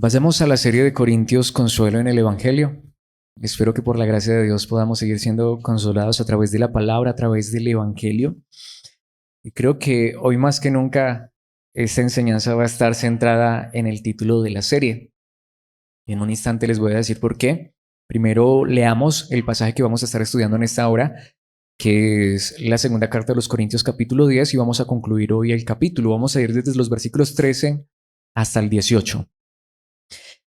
Pasemos a la serie de Corintios Consuelo en el Evangelio. Espero que por la gracia de Dios podamos seguir siendo consolados a través de la palabra, a través del Evangelio. Y creo que hoy más que nunca esta enseñanza va a estar centrada en el título de la serie. Y en un instante les voy a decir por qué. Primero leamos el pasaje que vamos a estar estudiando en esta hora, que es la segunda carta de los Corintios capítulo 10, y vamos a concluir hoy el capítulo. Vamos a ir desde los versículos 13 hasta el 18.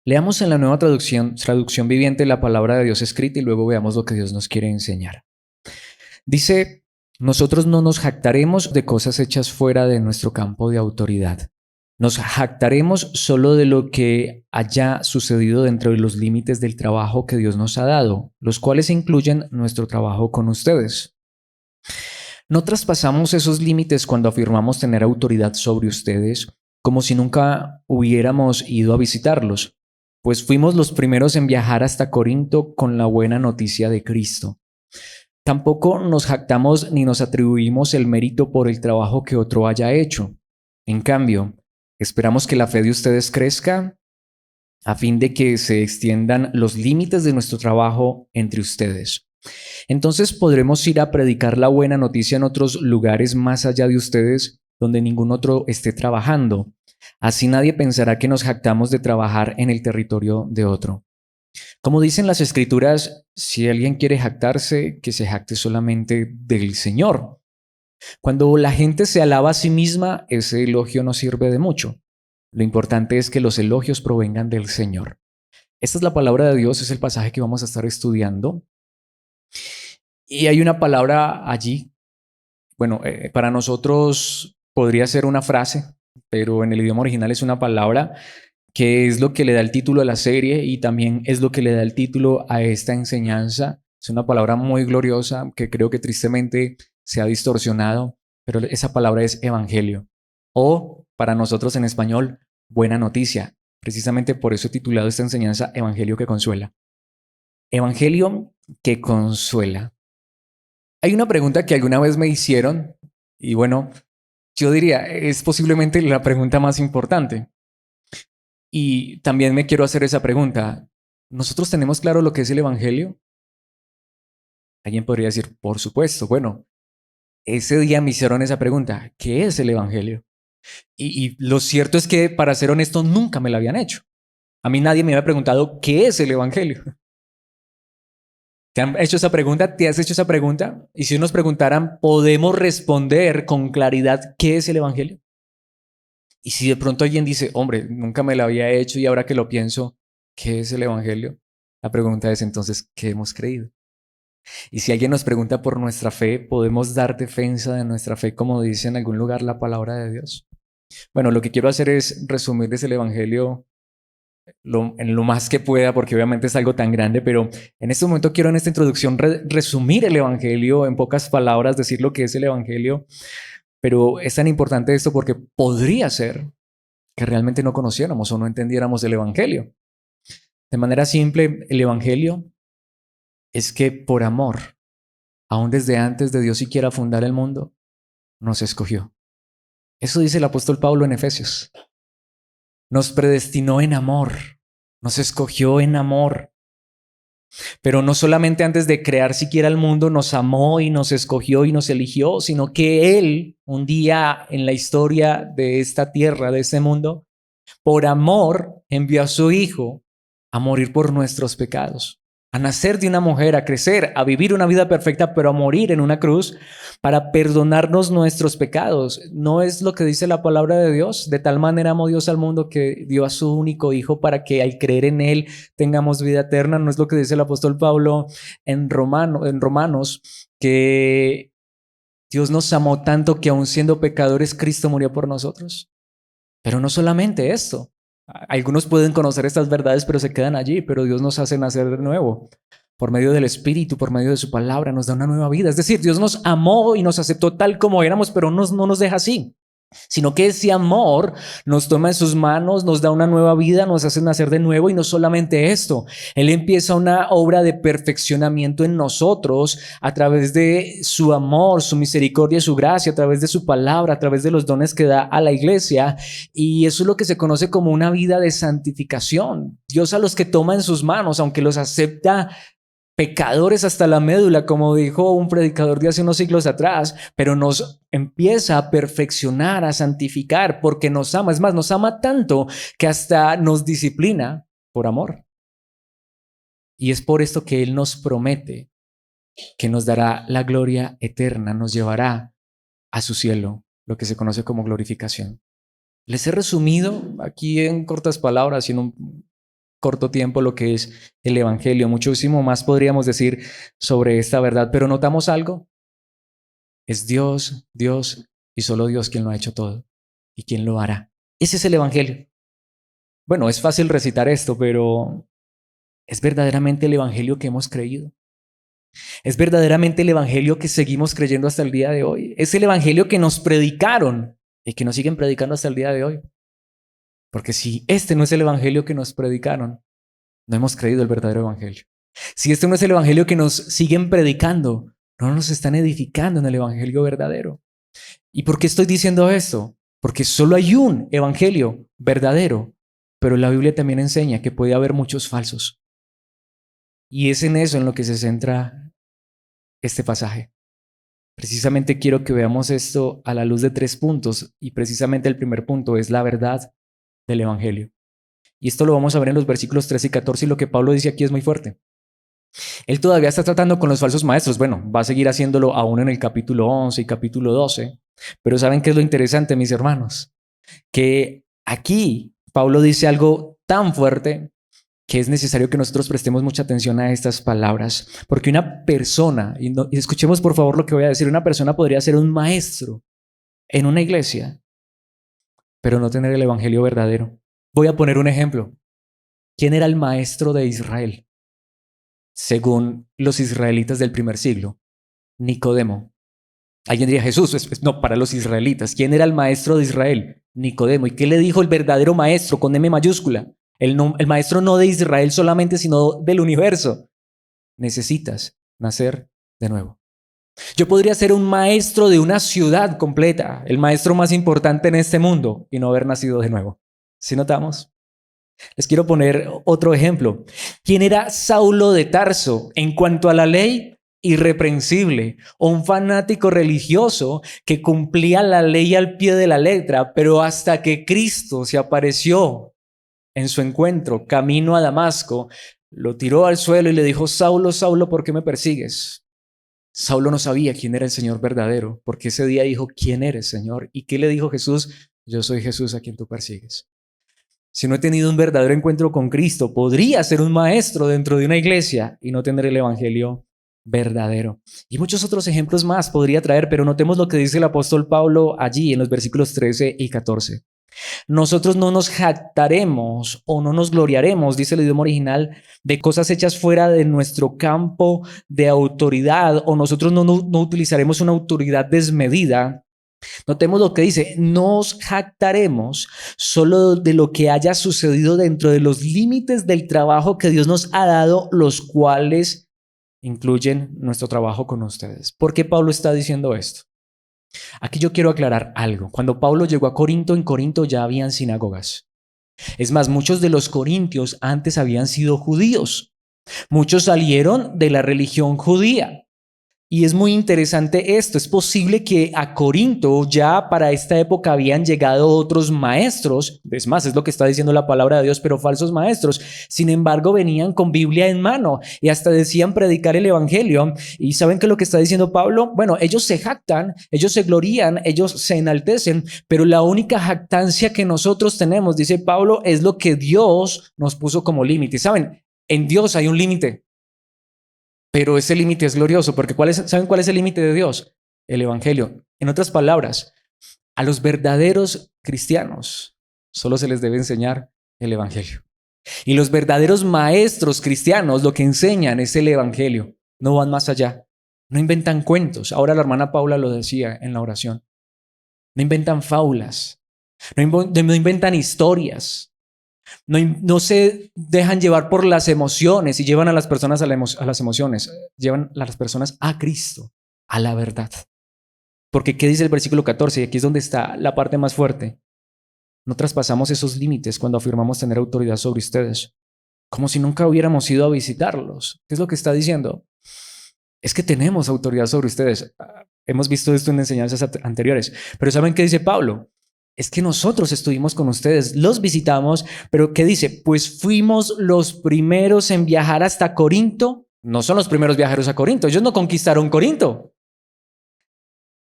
Leamos en la nueva traducción viviente la palabra de Dios escrita y luego veamos lo que Dios nos quiere enseñar. Dice, nosotros no nos jactaremos de cosas hechas fuera de nuestro campo de autoridad. Nos jactaremos solo de lo que haya sucedido dentro de los límites del trabajo que Dios nos ha dado, los cuales incluyen nuestro trabajo con ustedes. No traspasamos esos límites cuando afirmamos tener autoridad sobre ustedes, como si nunca hubiéramos ido a visitarlos, pues fuimos los primeros en viajar hasta Corinto con la buena noticia de Cristo. Tampoco nos jactamos ni nos atribuimos el mérito por el trabajo que otro haya hecho. En cambio, esperamos que la fe de ustedes crezca a fin de que se extiendan los límites de nuestro trabajo entre ustedes. Entonces podremos ir a predicar la buena noticia en otros lugares más allá de ustedes, donde ningún otro esté trabajando. Así nadie pensará que nos jactamos de trabajar en el territorio de otro. Como dicen las Escrituras, si alguien quiere jactarse, que se jacte solamente del Señor. Cuando la gente se alaba a sí misma, ese elogio no sirve de mucho. Lo importante es que los elogios provengan del Señor. Esta es la palabra de Dios, es el pasaje que vamos a estar estudiando. Y hay una palabra allí, para nosotros podría ser una frase, pero en el idioma original es una palabra que es lo que le da el título a la serie y también es lo que le da el título a esta enseñanza. Es una palabra muy gloriosa que creo que tristemente se ha distorsionado, pero esa palabra es evangelio. O para nosotros en español, buena noticia. Precisamente por eso he titulado esta enseñanza Evangelio que consuela. Evangelio que consuela. Hay una pregunta que alguna vez me hicieron y yo diría, es posiblemente la pregunta más importante. Y también me quiero hacer esa pregunta. ¿Nosotros tenemos claro lo que es el Evangelio? Alguien podría decir, por supuesto. Bueno, ese día me hicieron esa pregunta. ¿Qué es el Evangelio? Y lo cierto es que, para ser honesto, nunca me la habían hecho. A mí nadie me había preguntado, ¿qué es el Evangelio? ¿Te han hecho esa pregunta? ¿Te has hecho esa pregunta? Y si nos preguntaran, ¿podemos responder con claridad qué es el Evangelio? Y si de pronto alguien dice, hombre, nunca me la había hecho y ahora que lo pienso, ¿qué es el Evangelio? La pregunta es entonces, ¿qué hemos creído? Y si alguien nos pregunta por nuestra fe, ¿podemos dar defensa de nuestra fe como dice en algún lugar la palabra de Dios? Bueno, lo que quiero hacer es resumirles el Evangelio en lo más que pueda, porque obviamente es algo tan grande, pero en este momento quiero en esta introducción resumir el Evangelio en pocas palabras, decir lo que es el Evangelio, pero es tan importante esto porque podría ser que realmente no conociéramos o no entendiéramos el Evangelio. De manera simple, el Evangelio es que por amor, aún desde antes de Dios siquiera fundar el mundo, nos escogió. Eso dice el apóstol Pablo en Efesios. Nos predestinó en amor, nos escogió en amor. Pero no solamente antes de crear siquiera el mundo nos amó y nos escogió y nos eligió, sino que Él, un día en la historia de esta tierra, de este mundo, por amor envió a su Hijo a morir por nuestros pecados, a nacer de una mujer, a crecer, a vivir una vida perfecta, pero a morir en una cruz para perdonarnos nuestros pecados. ¿No es lo que dice la palabra de Dios? De tal manera amó Dios al mundo que dio a su único Hijo para que al creer en Él tengamos vida eterna. ¿No es lo que dice el apóstol Pablo en Romanos, que Dios nos amó tanto que aun siendo pecadores, Cristo murió por nosotros? Pero no solamente esto. Algunos pueden conocer estas verdades, pero se quedan allí, pero Dios nos hace nacer de nuevo. Por medio del Espíritu, por medio de su palabra, nos da una nueva vida. Es decir, Dios nos amó y nos aceptó tal como éramos, pero no nos deja así. sino que ese amor nos toma en sus manos, nos da una nueva vida, nos hace nacer de nuevo. Y no solamente esto, Él empieza una obra de perfeccionamiento en nosotros a través de su amor, su misericordia, su gracia, a través de su palabra, a través de los dones que da a la iglesia. Y eso es lo que se conoce como una vida de santificación. Dios a los que toma en sus manos, aunque los acepta pecadores hasta la médula, como dijo un predicador de hace unos siglos atrás, pero nos empieza a perfeccionar, a santificar, porque nos ama. Es más, nos ama tanto que hasta nos disciplina por amor. Y es por esto que Él nos promete que nos dará la gloria eterna, nos llevará a su cielo, lo que se conoce como glorificación. Les he resumido aquí en cortas palabras y en un corto tiempo lo que es el Evangelio. Muchísimo más podríamos decir sobre esta verdad, pero notamos algo. Es Dios, Dios y solo Dios quien lo ha hecho todo y quien lo hará. Ese es el Evangelio. Bueno, es fácil recitar esto, pero ¿es verdaderamente el Evangelio que hemos creído? ¿Es verdaderamente el Evangelio que seguimos creyendo hasta el día de hoy? ¿Es el Evangelio que nos predicaron y que nos siguen predicando hasta el día de hoy? Porque si este no es el evangelio que nos predicaron, no hemos creído el verdadero evangelio. Si este no es el evangelio que nos siguen predicando, no nos están edificando en el evangelio verdadero. ¿Y por qué estoy diciendo esto? Porque solo hay un evangelio verdadero, pero la Biblia también enseña que puede haber muchos falsos. Y es en eso en lo que se centra este pasaje. Precisamente quiero que veamos esto a la luz de 3 puntos, y precisamente el primer punto es la verdad del evangelio. Y esto lo vamos a ver en los versículos 13 y 14, y lo que Pablo dice aquí es muy fuerte. Él todavía está tratando con los falsos maestros. Bueno, va a seguir haciéndolo aún en el capítulo 11 y capítulo 12. Pero ¿saben qué es lo interesante, mis hermanos? Que aquí Pablo dice algo tan fuerte que es necesario que nosotros prestemos mucha atención a estas palabras. Porque una persona, y escuchemos por favor lo que voy a decir, una persona podría ser un maestro en una iglesia, pero no tener el evangelio verdadero. Voy a poner un ejemplo. ¿Quién era el maestro de Israel? Según los israelitas del primer siglo, Nicodemo. Alguien diría Jesús, no, para los israelitas. ¿Quién era el maestro de Israel? Nicodemo. ¿Y qué le dijo el verdadero maestro con M mayúscula? El maestro no de Israel solamente, sino del universo. Necesitas nacer de nuevo. Yo podría ser un maestro de una ciudad completa, el maestro más importante en este mundo, y no haber nacido de nuevo. ¿Sí notamos? Les quiero poner otro ejemplo. ¿Quién era Saulo de Tarso en cuanto a la ley? Irreprensible, un fanático religioso que cumplía la ley al pie de la letra, pero hasta que Cristo se apareció en su encuentro camino a Damasco, lo tiró al suelo y le dijo: Saulo, Saulo, ¿por qué me persigues? Saulo no sabía quién era el Señor verdadero, porque ese día dijo: ¿quién eres, Señor? ¿Y qué le dijo Jesús? Yo soy Jesús a quien tú persigues. Si no he tenido un verdadero encuentro con Cristo, podría ser un maestro dentro de una iglesia y no tener el evangelio verdadero. Y muchos otros ejemplos más podría traer, pero notemos lo que dice el apóstol Pablo allí en los versículos 13 y 14. Nosotros no nos jactaremos o no nos gloriaremos, dice el idioma original, de cosas hechas fuera de nuestro campo de autoridad, o nosotros no utilizaremos una autoridad desmedida. Notemos lo que dice: nos jactaremos solo de lo que haya sucedido dentro de los límites del trabajo que Dios nos ha dado, los cuales incluyen nuestro trabajo con ustedes. ¿Por qué Pablo está diciendo esto? Aquí yo quiero aclarar algo. Cuando Pablo llegó a Corinto, en Corinto ya habían sinagogas. Es más, muchos de los corintios antes habían sido judíos. Muchos salieron de la religión judía. Y es muy interesante esto. Es posible que a Corinto ya para esta época habían llegado otros maestros. Es más, es lo que está diciendo la palabra de Dios, pero falsos maestros. Sin embargo, venían con Biblia en mano y hasta decían predicar el evangelio. ¿Y saben qué es lo que está diciendo Pablo? Bueno, ellos se jactan, ellos se glorían, ellos se enaltecen, pero la única jactancia que nosotros tenemos, dice Pablo, es lo que Dios nos puso como límite. ¿Saben? En Dios hay un límite. Pero ese límite es glorioso, porque ¿saben cuál es el límite de Dios? El evangelio. En otras palabras, a los verdaderos cristianos solo se les debe enseñar el evangelio. Y los verdaderos maestros cristianos lo que enseñan es el evangelio. No van más allá. No inventan cuentos. Ahora la hermana Paula lo decía en la oración. No inventan fábulas, no inventan historias, no se dejan llevar por las emociones y llevan a las personas a las emociones, llevan a las personas a Cristo, a la verdad. Porque ¿qué dice el versículo 14? Y aquí es donde está la parte más fuerte. No traspasamos esos límites cuando afirmamos tener autoridad sobre ustedes, como si nunca hubiéramos ido a visitarlos. ¿Qué es lo que está diciendo? Es que tenemos autoridad sobre ustedes. Hemos visto esto en enseñanzas anteriores. Pero ¿saben qué dice Pablo? Es que nosotros estuvimos con ustedes, los visitamos, pero ¿qué dice? Pues fuimos los primeros en viajar hasta Corinto. No son los primeros viajeros a Corinto. Ellos no conquistaron Corinto.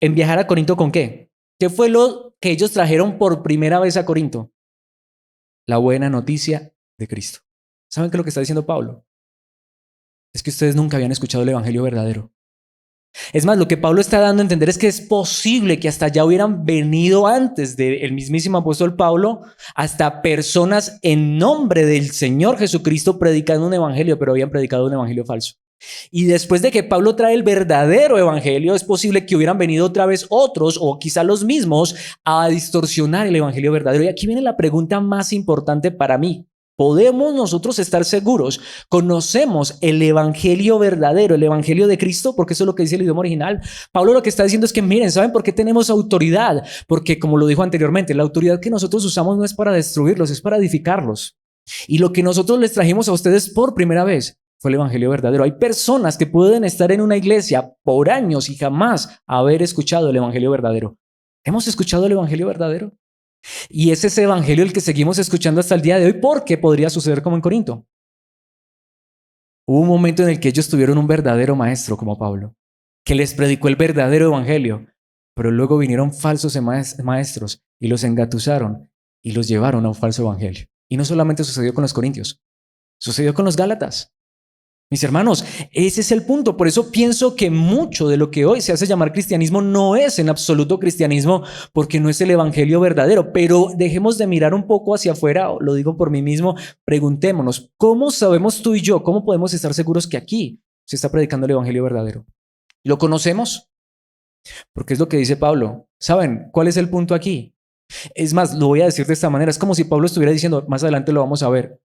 ¿En viajar a Corinto con qué? ¿Qué fue lo que ellos trajeron por primera vez a Corinto? La buena noticia de Cristo. ¿Saben qué es lo que está diciendo Pablo? Es que ustedes nunca habían escuchado el evangelio verdadero. Es más, lo que Pablo está dando a entender es que es posible que hasta allá hubieran venido antes del mismísimo apóstol Pablo, hasta personas en nombre del Señor Jesucristo predicando un evangelio, pero habían predicado un evangelio falso. Y después de que Pablo trae el verdadero evangelio, es posible que hubieran venido otra vez otros, o quizá los mismos, a distorsionar el evangelio verdadero. Y aquí viene la pregunta más importante para mí. ¿Podemos nosotros estar seguros? ¿Conocemos el evangelio verdadero, el evangelio de Cristo? Porque eso es lo que dice el idioma original. Pablo lo que está diciendo es que miren, ¿saben por qué tenemos autoridad? Porque como lo dijo anteriormente, la autoridad que nosotros usamos no es para destruirlos, es para edificarlos. Y lo que nosotros les trajimos a ustedes por primera vez fue el evangelio verdadero. Hay personas que pueden estar en una iglesia por años y jamás haber escuchado el evangelio verdadero. ¿Hemos escuchado el evangelio verdadero? Y es ese evangelio el que seguimos escuchando hasta el día de hoy, porque podría suceder como en Corinto. Hubo un momento en el que ellos tuvieron un verdadero maestro como Pablo, que les predicó el verdadero evangelio, pero luego vinieron falsos maestros y los engatusaron y los llevaron a un falso evangelio. Y no solamente sucedió con los corintios, sucedió con los gálatas. Mis hermanos, ese es el punto. Por eso pienso que mucho de lo que hoy se hace llamar cristianismo no es en absoluto cristianismo, porque no es el evangelio verdadero. Pero dejemos de mirar un poco hacia afuera, lo digo por mí mismo, preguntémonos, ¿cómo sabemos tú y yo, cómo podemos estar seguros que aquí se está predicando el evangelio verdadero? ¿Lo conocemos? Porque es lo que dice Pablo. ¿Saben cuál es el punto aquí? Es más, lo voy a decir de esta manera, es como si Pablo estuviera diciendo, más adelante lo vamos a ver.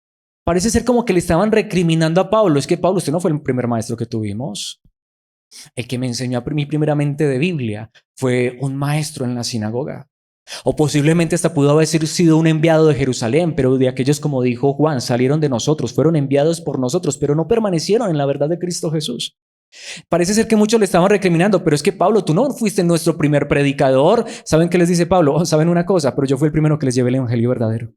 Parece ser como que le estaban recriminando a Pablo. Es que Pablo, usted no fue el primer maestro que tuvimos. El que me enseñó a mí primeramente de Biblia fue un maestro en la sinagoga. O posiblemente hasta pudo haber sido un enviado de Jerusalén, pero de aquellos, como dijo Juan, salieron de nosotros, fueron enviados por nosotros, pero no permanecieron en la verdad de Cristo Jesús. Parece ser que muchos le estaban recriminando, pero es que Pablo, tú no fuiste nuestro primer predicador. ¿Saben qué les dice Pablo? Oh, saben una cosa, pero yo fui el primero que les llevé el evangelio verdadero.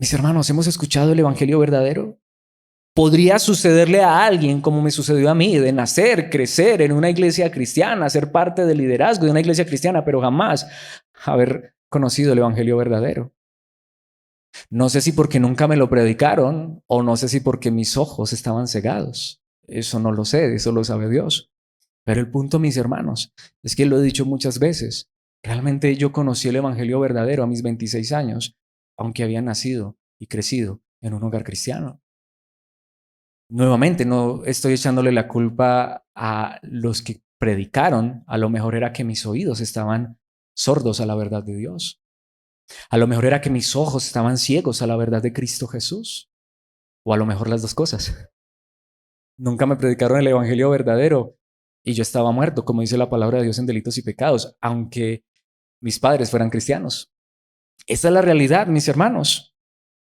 Mis hermanos, ¿hemos escuchado el evangelio verdadero? Podría sucederle a alguien como me sucedió a mí, de nacer, crecer en una iglesia cristiana, ser parte del liderazgo de una iglesia cristiana, pero jamás haber conocido el evangelio verdadero. No sé si porque nunca me lo predicaron o no sé si porque mis ojos estaban cegados. Eso no lo sé, eso lo sabe Dios. Pero el punto, mis hermanos, es que lo he dicho muchas veces. Realmente yo conocí el evangelio verdadero a mis 26 años, aunque había nacido y crecido en un hogar cristiano. Nuevamente, no estoy echándole la culpa a los que predicaron. A lo mejor era que mis oídos estaban sordos a la verdad de Dios. A lo mejor era que mis ojos estaban ciegos a la verdad de Cristo Jesús. O a lo mejor las dos cosas. Nunca me predicaron el evangelio verdadero y yo estaba muerto, como dice la palabra de Dios, en delitos y pecados, aunque mis padres fueran cristianos. Esta es la realidad, mis hermanos.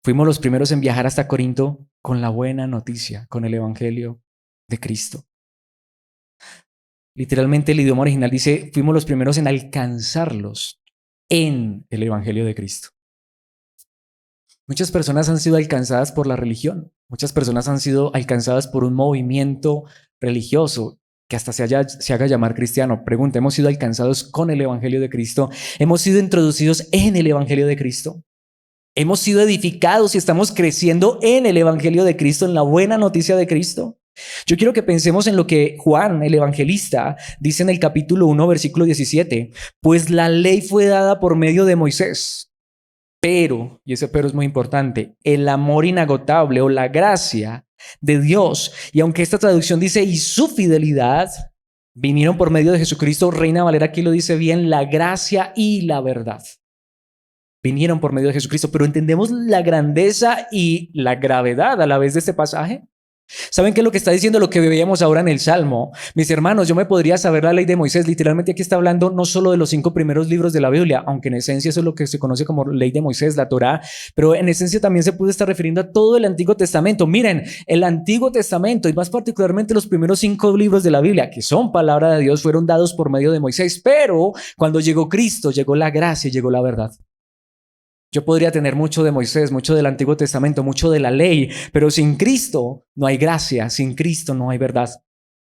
Fuimos los primeros en viajar hasta Corinto con la buena noticia, con el evangelio de Cristo. Literalmente el idioma original dice, fuimos los primeros en alcanzarlos en el evangelio de Cristo. Muchas personas han sido alcanzadas por la religión. Muchas personas han sido alcanzadas por un movimiento religioso que hasta se haga llamar cristiano. Pregunta, ¿hemos sido alcanzados con el evangelio de Cristo? ¿Hemos sido introducidos en el evangelio de Cristo? ¿Hemos sido edificados y estamos creciendo en el evangelio de Cristo, en la buena noticia de Cristo? Yo quiero que pensemos en lo que Juan, el evangelista, dice en el capítulo 1, versículo 17. Pues la ley fue dada por medio de Moisés. Pero, y ese pero es muy importante, el amor inagotable o la gracia de Dios, y aunque esta traducción dice y su fidelidad, Vinieron por medio de Jesucristo. Reina Valera aquí lo dice bien, la gracia y la verdad. Vinieron por medio de Jesucristo, pero ¿entendemos la grandeza y la gravedad a la vez de este pasaje? ¿Saben qué es lo que está diciendo? Lo que veíamos ahora en el Salmo. Mis hermanos, yo me podría saber la ley de Moisés. Literalmente aquí está hablando no solo de los 5 primeros libros de la Biblia, aunque en esencia eso es lo que se conoce como ley de Moisés, la Torá, pero en esencia también se puede estar refiriendo a todo el Antiguo Testamento. Miren, el Antiguo Testamento y más particularmente los primeros 5 libros de la Biblia, que son palabra de Dios, fueron dados por medio de Moisés, pero cuando llegó Cristo, llegó la gracia y llegó la verdad. Yo podría tener mucho de Moisés, mucho del Antiguo Testamento, mucho de la ley, pero sin Cristo no hay gracia, sin Cristo no hay verdad.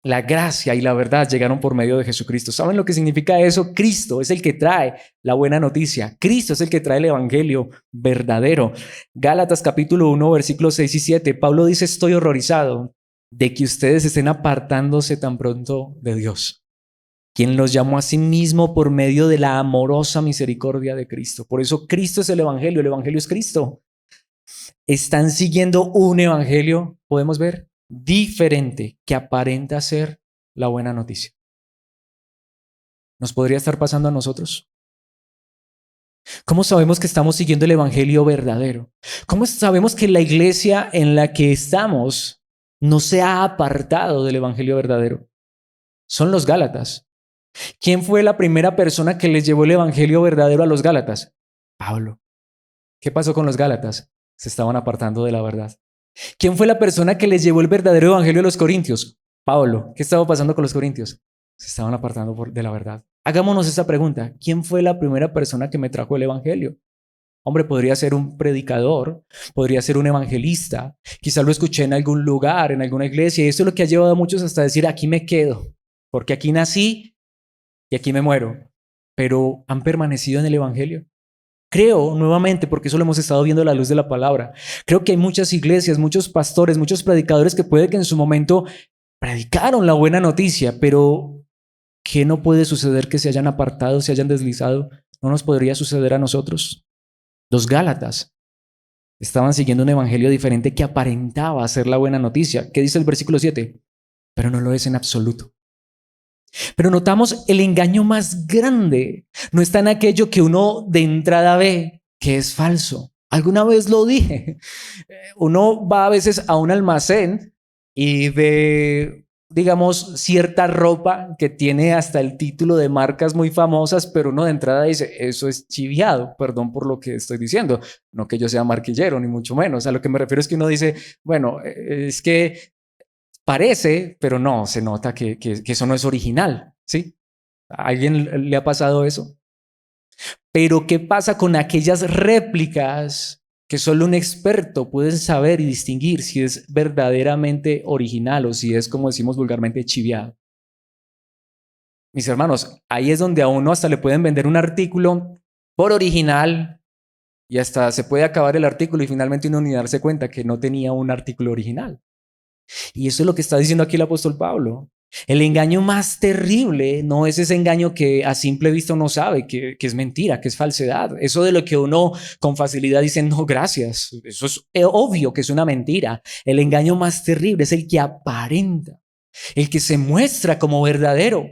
La gracia y la verdad llegaron por medio de Jesucristo. ¿Saben lo que significa eso? Cristo es el que trae la buena noticia. Cristo es el que trae el evangelio verdadero. Gálatas capítulo 1, versículos 6 y 7. Pablo dice, estoy horrorizado de que ustedes estén apartándose tan pronto de Dios, quien los llamó a sí mismo por medio de la amorosa misericordia de Cristo. Por eso Cristo es el evangelio es Cristo. Están siguiendo un evangelio, podemos ver, diferente, que aparenta ser la buena noticia. ¿Nos podría estar pasando a nosotros? ¿Cómo sabemos que estamos siguiendo el evangelio verdadero? ¿Cómo sabemos que la iglesia en la que estamos no se ha apartado del evangelio verdadero? Son los Gálatas. ¿Quién fue la primera persona que les llevó el evangelio verdadero a los Gálatas? Pablo. ¿Qué pasó con los Gálatas? Se estaban apartando de la verdad. ¿Quién fue la persona que les llevó el verdadero evangelio a los Corintios? Pablo. ¿Qué estaba pasando con los Corintios? Se estaban apartando de la verdad. Hagámonos esa pregunta. ¿Quién fue la primera persona que me trajo el evangelio? Hombre, podría ser un predicador, podría ser un evangelista. Quizá lo escuché en algún lugar, en alguna iglesia, y eso es lo que ha llevado a muchos hasta decir, aquí me quedo, porque aquí nací y aquí me muero, pero han permanecido en el evangelio. Creo, nuevamente, porque eso lo hemos estado viendo a la luz de la palabra, creo que hay muchas iglesias, muchos pastores, muchos predicadores que puede que en su momento predicaron la buena noticia, pero ¿qué no puede suceder que se hayan apartado, se hayan deslizado? ¿No nos podría suceder a nosotros? Los Gálatas estaban siguiendo un evangelio diferente que aparentaba ser la buena noticia. ¿Qué dice el versículo 7? Pero no lo es en absoluto. Pero notamos el engaño más grande. No está en aquello que uno de entrada ve que es falso. Alguna vez lo dije. Uno va a veces a un almacén y ve, digamos, cierta ropa que tiene hasta el título de marcas muy famosas, pero uno de entrada dice, eso es chiviado, perdón por lo que estoy diciendo. No que yo sea marquillero, ni mucho menos. A lo que me refiero es que uno dice, bueno, es que parece, pero no, se nota que eso no es original, ¿sí? ¿A alguien le ha pasado eso? Pero ¿qué pasa con aquellas réplicas que solo un experto puede saber y distinguir si es verdaderamente original o si es, como decimos vulgarmente, chiviado? Mis hermanos, ahí es donde a uno hasta le pueden vender un artículo por original y hasta se puede acabar el artículo y finalmente uno ni darse cuenta que no tenía un artículo original. Y eso es lo que está diciendo aquí el apóstol Pablo. El engaño más terrible no es ese engaño que a simple vista uno sabe que es mentira, que es falsedad. Eso de lo que uno con facilidad dice, no, gracias. Eso es obvio que es una mentira. El engaño más terrible es el que aparenta, el que se muestra como verdadero.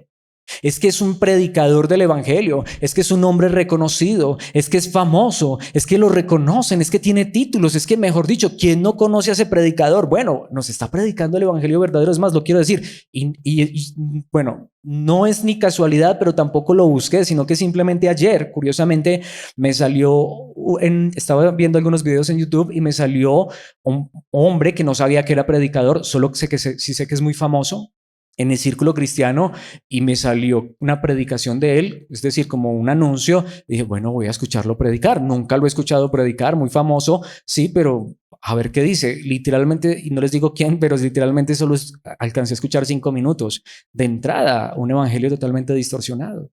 Es que es un predicador del evangelio, es que es un hombre reconocido, es que es famoso, es que lo reconocen, es que tiene títulos, es que, mejor dicho, ¿quién no conoce a ese predicador? Bueno, nos está predicando el evangelio verdadero, es más, lo quiero decir. Y bueno, no es ni casualidad, pero tampoco lo busqué, sino que simplemente ayer, curiosamente, me salió, estaba viendo algunos videos en YouTube y me salió un hombre que no sabía que era predicador, solo sé que sí sé que es muy famoso en el círculo cristiano, y me salió una predicación de él, es decir, como un anuncio. Dije, bueno, voy a escucharlo predicar. Nunca lo he escuchado predicar, muy famoso, sí, pero a ver qué dice. Literalmente, y no les digo quién, pero literalmente solo alcancé a escuchar 5 minutos. De entrada, un evangelio totalmente distorsionado.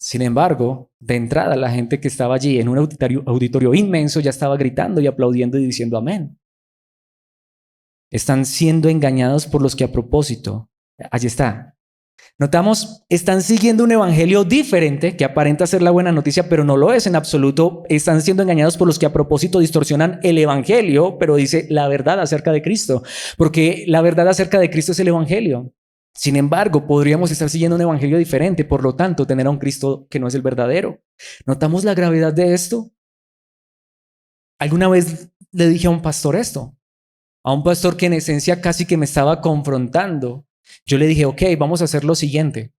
Sin embargo, de entrada, la gente que estaba allí en un auditorio inmenso ya estaba gritando y aplaudiendo y diciendo amén. Están siendo engañados por los que a propósito, allí está. Notamos, están siguiendo un evangelio diferente que aparenta ser la buena noticia, pero no lo es en absoluto. Están siendo engañados por los que a propósito distorsionan el evangelio, pero dice la verdad acerca de Cristo, porque la verdad acerca de Cristo es el evangelio. Sin embargo, podríamos estar siguiendo un evangelio diferente, por lo tanto, tener a un Cristo que no es el verdadero. ¿Notamos la gravedad de esto? Alguna vez le dije a un pastor esto, a un pastor que en esencia casi que me estaba confrontando. Yo le dije, ok, vamos a hacer lo siguiente.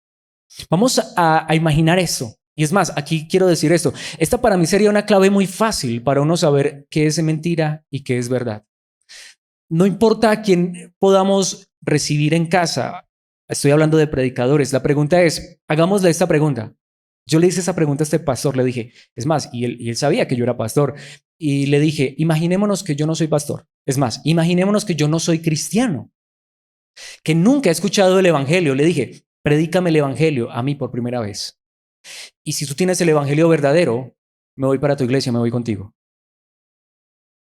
Vamos a imaginar esto. Y es más, aquí quiero decir esto. Esta para mí sería una clave muy fácil para uno saber qué es mentira y qué es verdad. No importa a quién podamos recibir en casa. Estoy hablando de predicadores. La pregunta es, hagámosle esta pregunta. Yo le hice esa pregunta a este pastor, le dije, es más, y él sabía que yo era pastor, y le dije, imaginémonos que yo no soy pastor. Es más, imaginémonos que yo no soy cristiano, que nunca he escuchado el evangelio. Le dije, predícame el evangelio a mí por primera vez. Y si tú tienes el evangelio verdadero, me voy para tu iglesia, me voy contigo.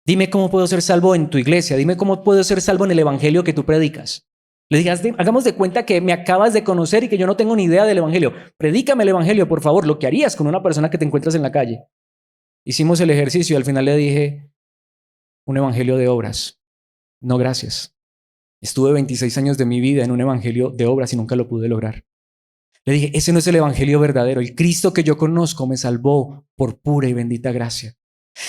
Dime cómo puedo ser salvo en tu iglesia, dime cómo puedo ser salvo en el evangelio que tú predicas. Le dije, hagamos de cuenta que me acabas de conocer y que yo no tengo ni idea del evangelio. Predícame el evangelio, por favor, lo que harías con una persona que te encuentras en la calle. Hicimos el ejercicio y al final le dije, un evangelio de obras. No, gracias. Estuve 26 años de mi vida en un evangelio de obras y nunca lo pude lograr. Le dije, ese no es el evangelio verdadero. El Cristo que yo conozco me salvó por pura y bendita gracia.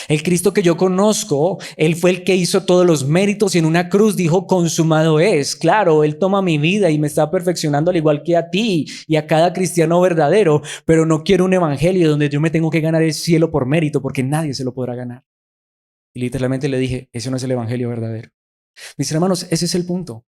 El Cristo que yo conozco, Él fue el que hizo todos los méritos y en una cruz dijo, consumado es. Claro, Él toma mi vida y me está perfeccionando al igual que a ti y a cada cristiano verdadero, pero no quiero un evangelio donde yo me tengo que ganar el cielo por mérito, porque nadie se lo podrá ganar. Y literalmente le dije, ese no es el evangelio verdadero. Mis hermanos, ese es el punto.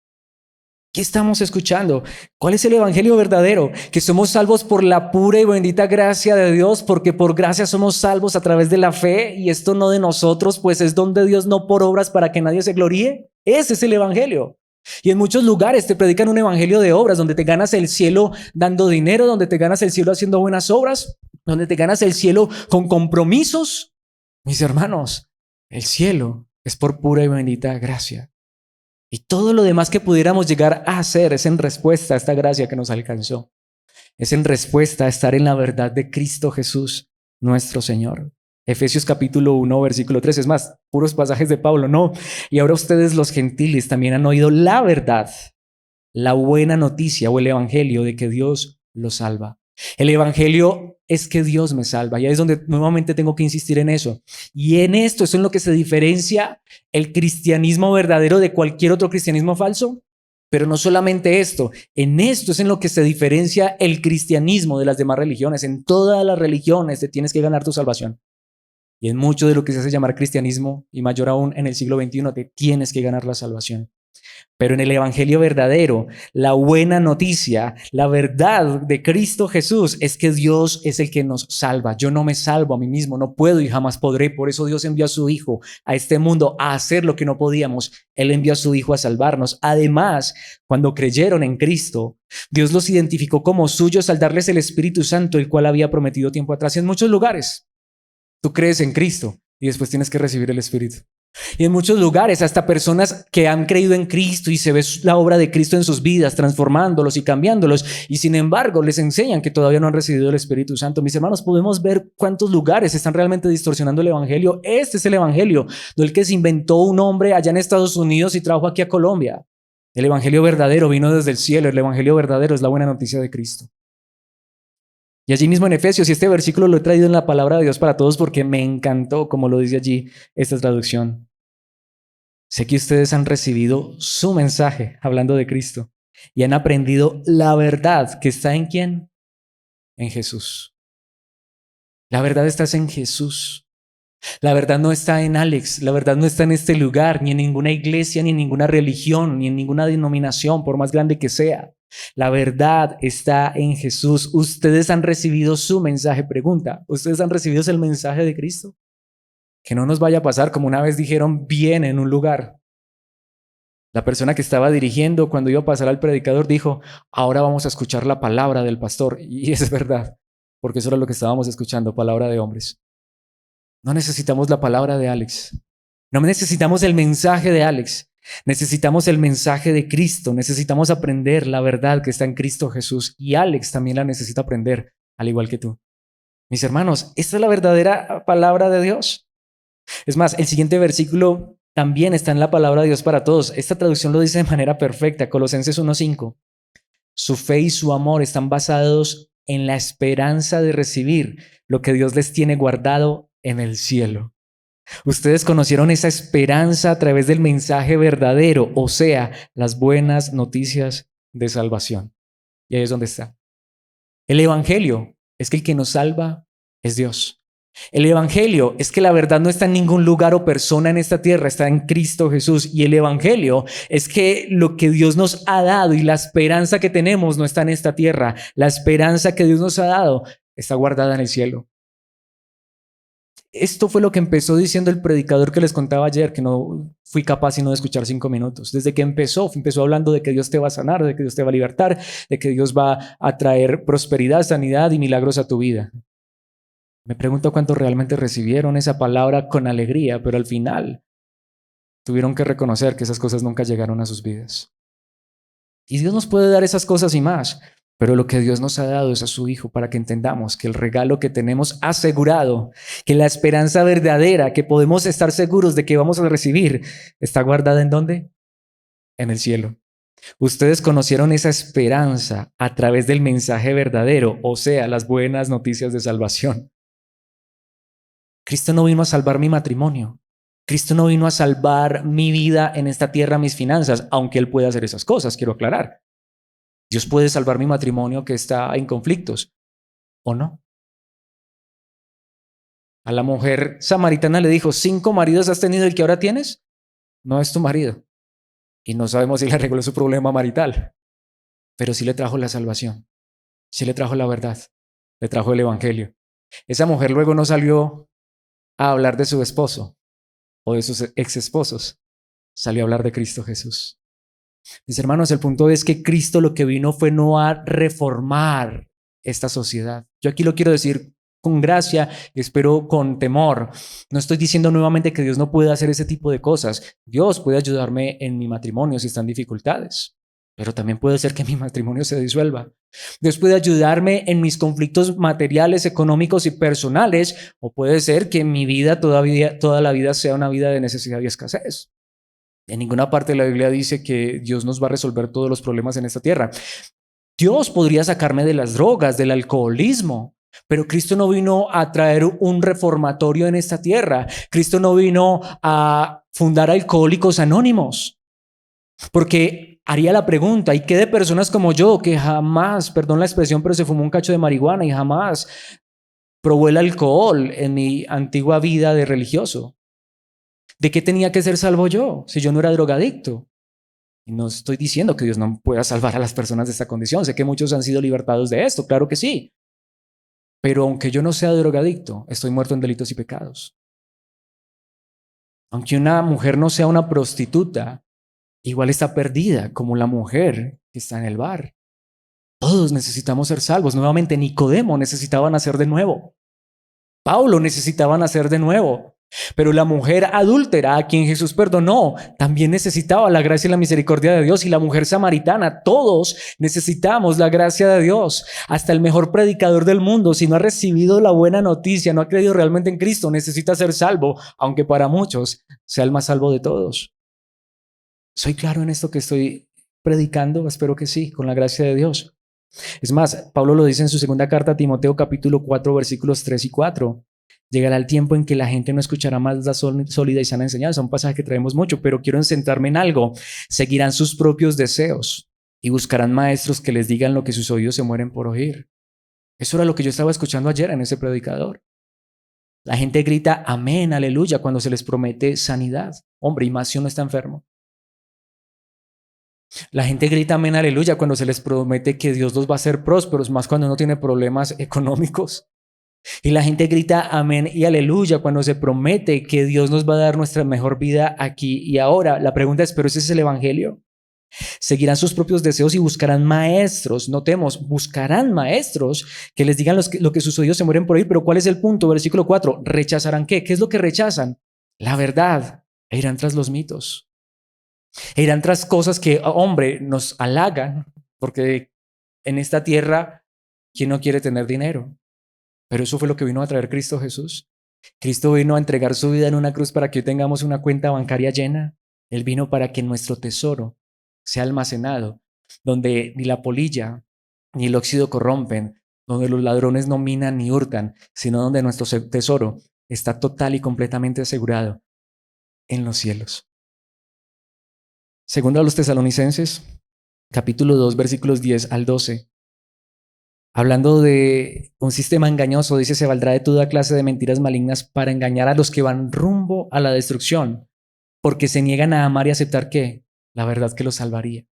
¿Qué estamos escuchando? ¿Cuál es el evangelio verdadero? Que somos salvos por la pura y bendita gracia de Dios, porque por gracia somos salvos a través de la fe, y esto no de nosotros, pues es don de Dios, no por obras para que nadie se gloríe. Ese es el evangelio. Y en muchos lugares te predican un evangelio de obras, donde te ganas el cielo dando dinero, donde te ganas el cielo haciendo buenas obras, donde te ganas el cielo con compromisos. Mis hermanos, el cielo es por pura y bendita gracia. Y todo lo demás que pudiéramos llegar a hacer es en respuesta a esta gracia que nos alcanzó. Es en respuesta a estar en la verdad de Cristo Jesús, nuestro Señor. Efesios capítulo 1, versículo 3. Es más, puros pasajes de Pablo, no. Y ahora ustedes los gentiles también han oído la verdad, la buena noticia o el evangelio de que Dios los salva. El evangelio es que Dios me salva. Y ahí es donde nuevamente tengo que insistir en eso. Y en esto es en lo que se diferencia el cristianismo verdadero de cualquier otro cristianismo falso. Pero no solamente esto, en esto es en lo que se diferencia el cristianismo de las demás religiones. En todas las religiones te tienes que ganar tu salvación. Y en mucho de lo que se hace llamar cristianismo, y mayor aún en el siglo XXI, te tienes que ganar la salvación. Pero en el evangelio verdadero, la buena noticia, la verdad de Cristo Jesús es que Dios es el que nos salva. Yo no me salvo a mí mismo, no puedo y jamás podré. Por eso Dios envió a su Hijo a este mundo a hacer lo que no podíamos. Él envió a su Hijo a salvarnos. Además, cuando creyeron en Cristo, Dios los identificó como suyos al darles el Espíritu Santo, el cual había prometido tiempo atrás. Y en muchos lugares, tú crees en Cristo y después tienes que recibir el Espíritu. Y en muchos lugares, hasta personas que han creído en Cristo y se ve la obra de Cristo en sus vidas, transformándolos y cambiándolos, y sin embargo les enseñan que todavía no han recibido el Espíritu Santo. Mis hermanos, podemos ver cuántos lugares están realmente distorsionando el evangelio. Este es el evangelio, no el que se inventó un hombre allá en Estados Unidos y trajo aquí a Colombia. El evangelio verdadero vino desde el cielo. El evangelio verdadero es la buena noticia de Cristo. Y allí mismo en Efesios, y este versículo lo he traído en la palabra de Dios para todos porque me encantó como lo dice allí esta traducción. Sé que ustedes han recibido su mensaje hablando de Cristo y han aprendido la verdad que está en ¿quién? En Jesús. La verdad está en Jesús. La verdad no está en Alex, la verdad no está en este lugar, ni en ninguna iglesia, ni en ninguna religión, ni en ninguna denominación, por más grande que sea. La verdad está en Jesús. Ustedes han recibido su mensaje. Pregunta, ¿ustedes han recibido el mensaje de Cristo? Que no nos vaya a pasar como una vez dijeron bien en un lugar. La persona que estaba dirigiendo cuando iba a pasar al predicador dijo, ahora vamos a escuchar la palabra del pastor. Y es verdad, porque eso era lo que estábamos escuchando, palabra de hombres. No necesitamos la palabra de Alex. No necesitamos el mensaje de Alex. Necesitamos el mensaje de Cristo. Necesitamos aprender la verdad que está en Cristo Jesús. Y Alex también la necesita aprender, al igual que tú. Mis hermanos, esta es la verdadera palabra de Dios. Es más, el siguiente versículo también está en la palabra de Dios para todos. Esta traducción lo dice de manera perfecta. Colosenses 1:5. Su fe y su amor están basados en la esperanza de recibir lo que Dios les tiene guardado en el cielo. Ustedes conocieron esa esperanza a través del mensaje verdadero, o sea, las buenas noticias de salvación. Y ahí es donde está. El evangelio es que el que nos salva es Dios. El evangelio es que la verdad no está en ningún lugar o persona en esta tierra, está en Cristo Jesús. Y el evangelio es que lo que Dios nos ha dado y la esperanza que tenemos no está en esta tierra. La esperanza que Dios nos ha dado está guardada en el cielo. Esto fue lo que empezó diciendo el predicador que les contaba ayer, que no fui capaz sino de escuchar 5 minutos. Desde que empezó hablando de que Dios te va a sanar, de que Dios te va a libertar, de que Dios va a traer prosperidad, sanidad y milagros a tu vida. Me pregunto cuántos realmente recibieron esa palabra con alegría, pero al final tuvieron que reconocer que esas cosas nunca llegaron a sus vidas. Y Dios nos puede dar esas cosas y más, pero lo que Dios nos ha dado es a su Hijo para que entendamos que el regalo que tenemos asegurado, que la esperanza verdadera, que podemos estar seguros de que vamos a recibir, está guardada ¿en dónde? En el cielo. Ustedes conocieron esa esperanza a través del mensaje verdadero, o sea, las buenas noticias de salvación. Cristo no vino a salvar mi matrimonio. Cristo no vino a salvar mi vida en esta tierra, mis finanzas, aunque Él puede hacer esas cosas, quiero aclarar. Dios puede salvar mi matrimonio que está en conflictos, ¿o no? A la mujer samaritana le dijo, 5 maridos has tenido, ¿el que ahora tienes? No es tu marido. Y no sabemos si le arregló su problema marital, pero sí le trajo la salvación, sí le trajo la verdad, le trajo el evangelio. Esa mujer luego no salió a hablar de su esposo o de sus ex esposos, salió a hablar de Cristo Jesús. Mis hermanos, el punto es que Cristo lo que vino fue no a reformar esta sociedad. Yo aquí lo quiero decir con gracia y espero con temor. No estoy diciendo nuevamente que Dios no puede hacer ese tipo de cosas. Dios puede ayudarme en mi matrimonio si están dificultades, pero también puede ser que mi matrimonio se disuelva. Dios puede ayudarme en mis conflictos materiales, económicos y personales, o puede ser que mi vida toda la vida sea una vida de necesidad y escasez. En ninguna parte de la Biblia dice que Dios nos va a resolver todos los problemas en esta tierra. Dios podría sacarme de las drogas, del alcoholismo, pero Cristo no vino a traer un reformatorio en esta tierra. Cristo no vino a fundar Alcohólicos Anónimos, porque haría la pregunta, ¿y qué de personas como yo que jamás, perdón la expresión, pero se fumó un cacho de marihuana y jamás probó el alcohol en mi antigua vida de religioso? ¿De qué tenía que ser salvo yo si yo no era drogadicto? Y no estoy diciendo que Dios no pueda salvar a las personas de esta condición. Sé que muchos han sido libertados de esto, claro que sí. Pero aunque yo no sea drogadicto, estoy muerto en delitos y pecados. Aunque una mujer no sea una prostituta, igual está perdida como la mujer que está en el bar. Todos necesitamos ser salvos. Nuevamente, Nicodemo necesitaba nacer de nuevo. Pablo necesitaba nacer de nuevo. Pero la mujer adúltera a quien Jesús perdonó también necesitaba la gracia y la misericordia de Dios. Y la mujer samaritana, todos necesitamos la gracia de Dios. Hasta el mejor predicador del mundo, si no ha recibido la buena noticia, no ha creído realmente en Cristo, necesita ser salvo, aunque para muchos sea el más salvo de todos. ¿Soy claro en esto que estoy predicando? Espero que sí, con la gracia de Dios. Es más, Pablo lo dice en su segunda carta a Timoteo capítulo 4 versículos 3 y 4. Llegará el tiempo en que la gente no escuchará más la sólida y sana enseñanza, un pasaje que traemos mucho, pero quiero centrarme en algo. Seguirán sus propios deseos y buscarán maestros que les digan lo que sus oídos se mueren por oír. Eso era lo que yo estaba escuchando ayer en ese predicador. La gente grita amén, aleluya, cuando se les promete sanidad. Hombre, y más si uno está enfermo. La gente grita amén, aleluya, cuando se les promete que Dios los va a hacer prósperos, más cuando uno tiene problemas económicos. Y la gente grita amén y aleluya cuando se promete que Dios nos va a dar nuestra mejor vida aquí y ahora. La pregunta es, ¿pero ese es el evangelio? Seguirán sus propios deseos y buscarán maestros. Notemos, buscarán maestros que les digan lo que sus oídos se mueren por oír. Pero ¿cuál es el punto? Versículo 4. ¿Rechazarán qué? ¿Qué es lo que rechazan? La verdad. E irán tras los mitos. E irán tras cosas que, hombre, nos halagan. Porque en esta tierra, ¿quién no quiere tener dinero? Pero eso fue lo que vino a traer Cristo Jesús. Cristo vino a entregar su vida en una cruz para que hoy tengamos una cuenta bancaria llena. Él vino para que nuestro tesoro sea almacenado donde ni la polilla ni el óxido corrompen, donde los ladrones no minan ni hurtan, sino donde nuestro tesoro está total y completamente asegurado en los cielos. Segundo a los Tesalonicenses, capítulo 2, versículos 10 al 12. Hablando de un sistema engañoso, dice, se valdrá de toda clase de mentiras malignas para engañar a los que van rumbo a la destrucción, porque se niegan a amar y aceptar ¿qué? La verdad que los salvaría.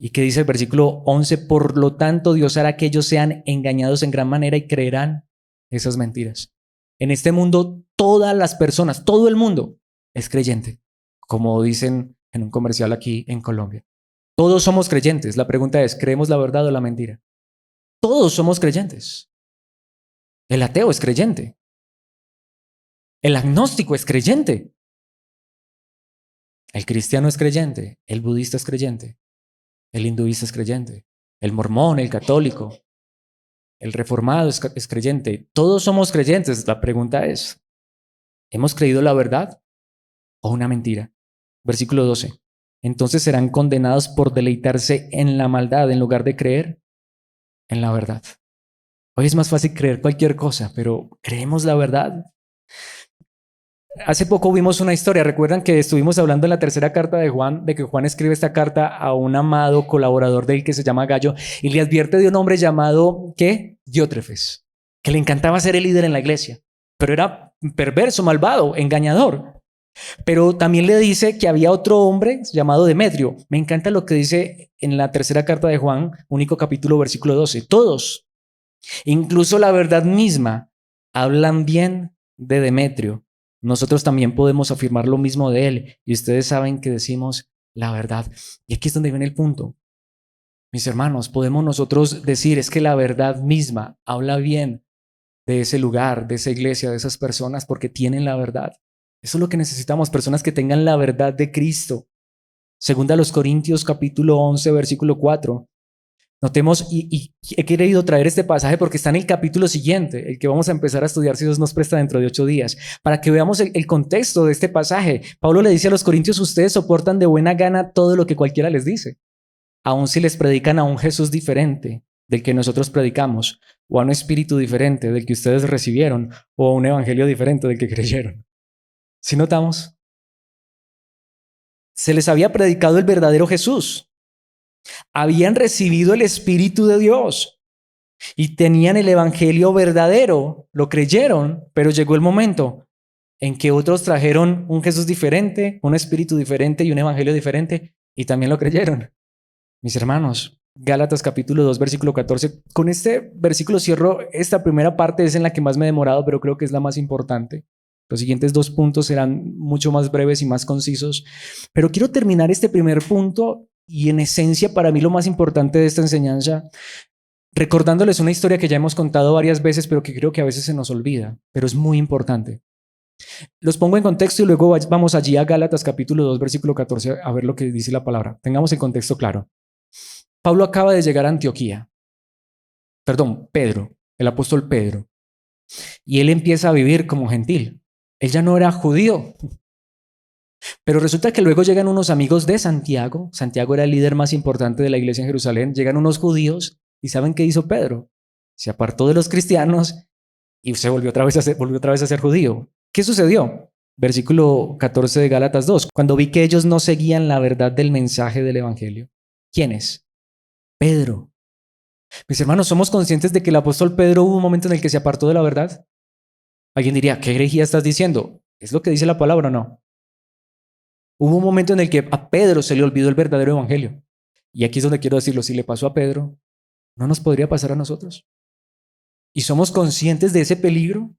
¿Y qué dice el versículo 11? Por lo tanto, Dios hará que ellos sean engañados en gran manera y creerán esas mentiras. En este mundo, todas las personas, todo el mundo es creyente, como dicen en un comercial aquí en Colombia. Todos somos creyentes. La pregunta es, ¿creemos la verdad o la mentira? Todos somos creyentes. El ateo es creyente. El agnóstico es creyente. El cristiano es creyente. El budista es creyente. El hinduista es creyente. El mormón, el católico, el reformado es creyente. Todos somos creyentes. La pregunta es, ¿hemos creído la verdad o una mentira? Versículo 12. Entonces serán condenados por deleitarse en la maldad en lugar de creer en la verdad. Hoy es más fácil creer cualquier cosa, pero ¿creemos la verdad? Hace poco vimos una historia, recuerdan que estuvimos hablando en la tercera carta de Juan, de que Juan escribe esta carta a un amado colaborador de él que se llama Gallo y le advierte de un hombre llamado, ¿qué? Diótrefes, que le encantaba ser el líder en la iglesia, pero era perverso, malvado, engañador. Pero también le dice que había otro hombre llamado Demetrio. Me encanta lo que dice en la tercera carta de Juan, único capítulo, versículo 12. Todos, incluso la verdad misma, hablan bien de Demetrio. Nosotros también podemos afirmar lo mismo de él y ustedes saben que decimos la verdad. Y aquí es donde viene el punto. Mis hermanos, podemos nosotros decir es que la verdad misma habla bien de ese lugar, de esa iglesia, de esas personas porque tienen la verdad. Eso es lo que necesitamos, personas que tengan la verdad de Cristo. Segunda a los Corintios capítulo 11, versículo 4. Notemos, y he querido traer este pasaje porque está en el capítulo siguiente, el que vamos a empezar a estudiar si Dios nos presta dentro de 8 días, para que veamos el contexto de este pasaje. Pablo le dice a los corintios, ustedes soportan de buena gana todo lo que cualquiera les dice, aun si les predican a un Jesús diferente del que nosotros predicamos, o a un espíritu diferente del que ustedes recibieron, o a un evangelio diferente del que creyeron. ¿Sí notamos? Se les había predicado el verdadero Jesús. Habían recibido el Espíritu de Dios y tenían el Evangelio verdadero, lo creyeron, pero llegó el momento en que otros trajeron un Jesús diferente, un Espíritu diferente y un Evangelio diferente y también lo creyeron. Mis hermanos, Gálatas capítulo 2, versículo 14. Con este versículo cierro esta primera parte, es en la que más me he demorado, pero creo que es la más importante. Los siguientes 2 puntos serán mucho más breves y más concisos, pero quiero terminar este primer punto y en esencia para mí lo más importante de esta enseñanza, recordándoles una historia que ya hemos contado varias veces, pero que creo que a veces se nos olvida, pero es muy importante. Los pongo en contexto y luego vamos allí a Gálatas capítulo 2, versículo 14, a ver lo que dice la palabra. Tengamos el contexto claro. Pablo acaba de llegar a Antioquía. Pedro, el apóstol Pedro. Y él empieza a vivir como gentil. Él ya no era judío. Pero resulta que luego llegan unos amigos de Santiago. Santiago era el líder más importante de la iglesia en Jerusalén. Llegan unos judíos y ¿saben qué hizo Pedro? Se apartó de los cristianos y se volvió otra vez a ser judío. ¿Qué sucedió? Versículo 14 de Gálatas 2. Cuando vi que ellos no seguían la verdad del mensaje del evangelio. ¿Quiénes? Pedro. Mis hermanos, ¿somos conscientes de que el apóstol Pedro hubo un momento en el que se apartó de la verdad? Alguien diría, ¿qué herejía estás diciendo? ¿Es lo que dice la palabra o no? Hubo un momento en el que a Pedro se le olvidó el verdadero evangelio. Y aquí es donde quiero decirlo, si le pasó a Pedro, ¿no nos podría pasar a nosotros? ¿Y somos conscientes de ese peligro?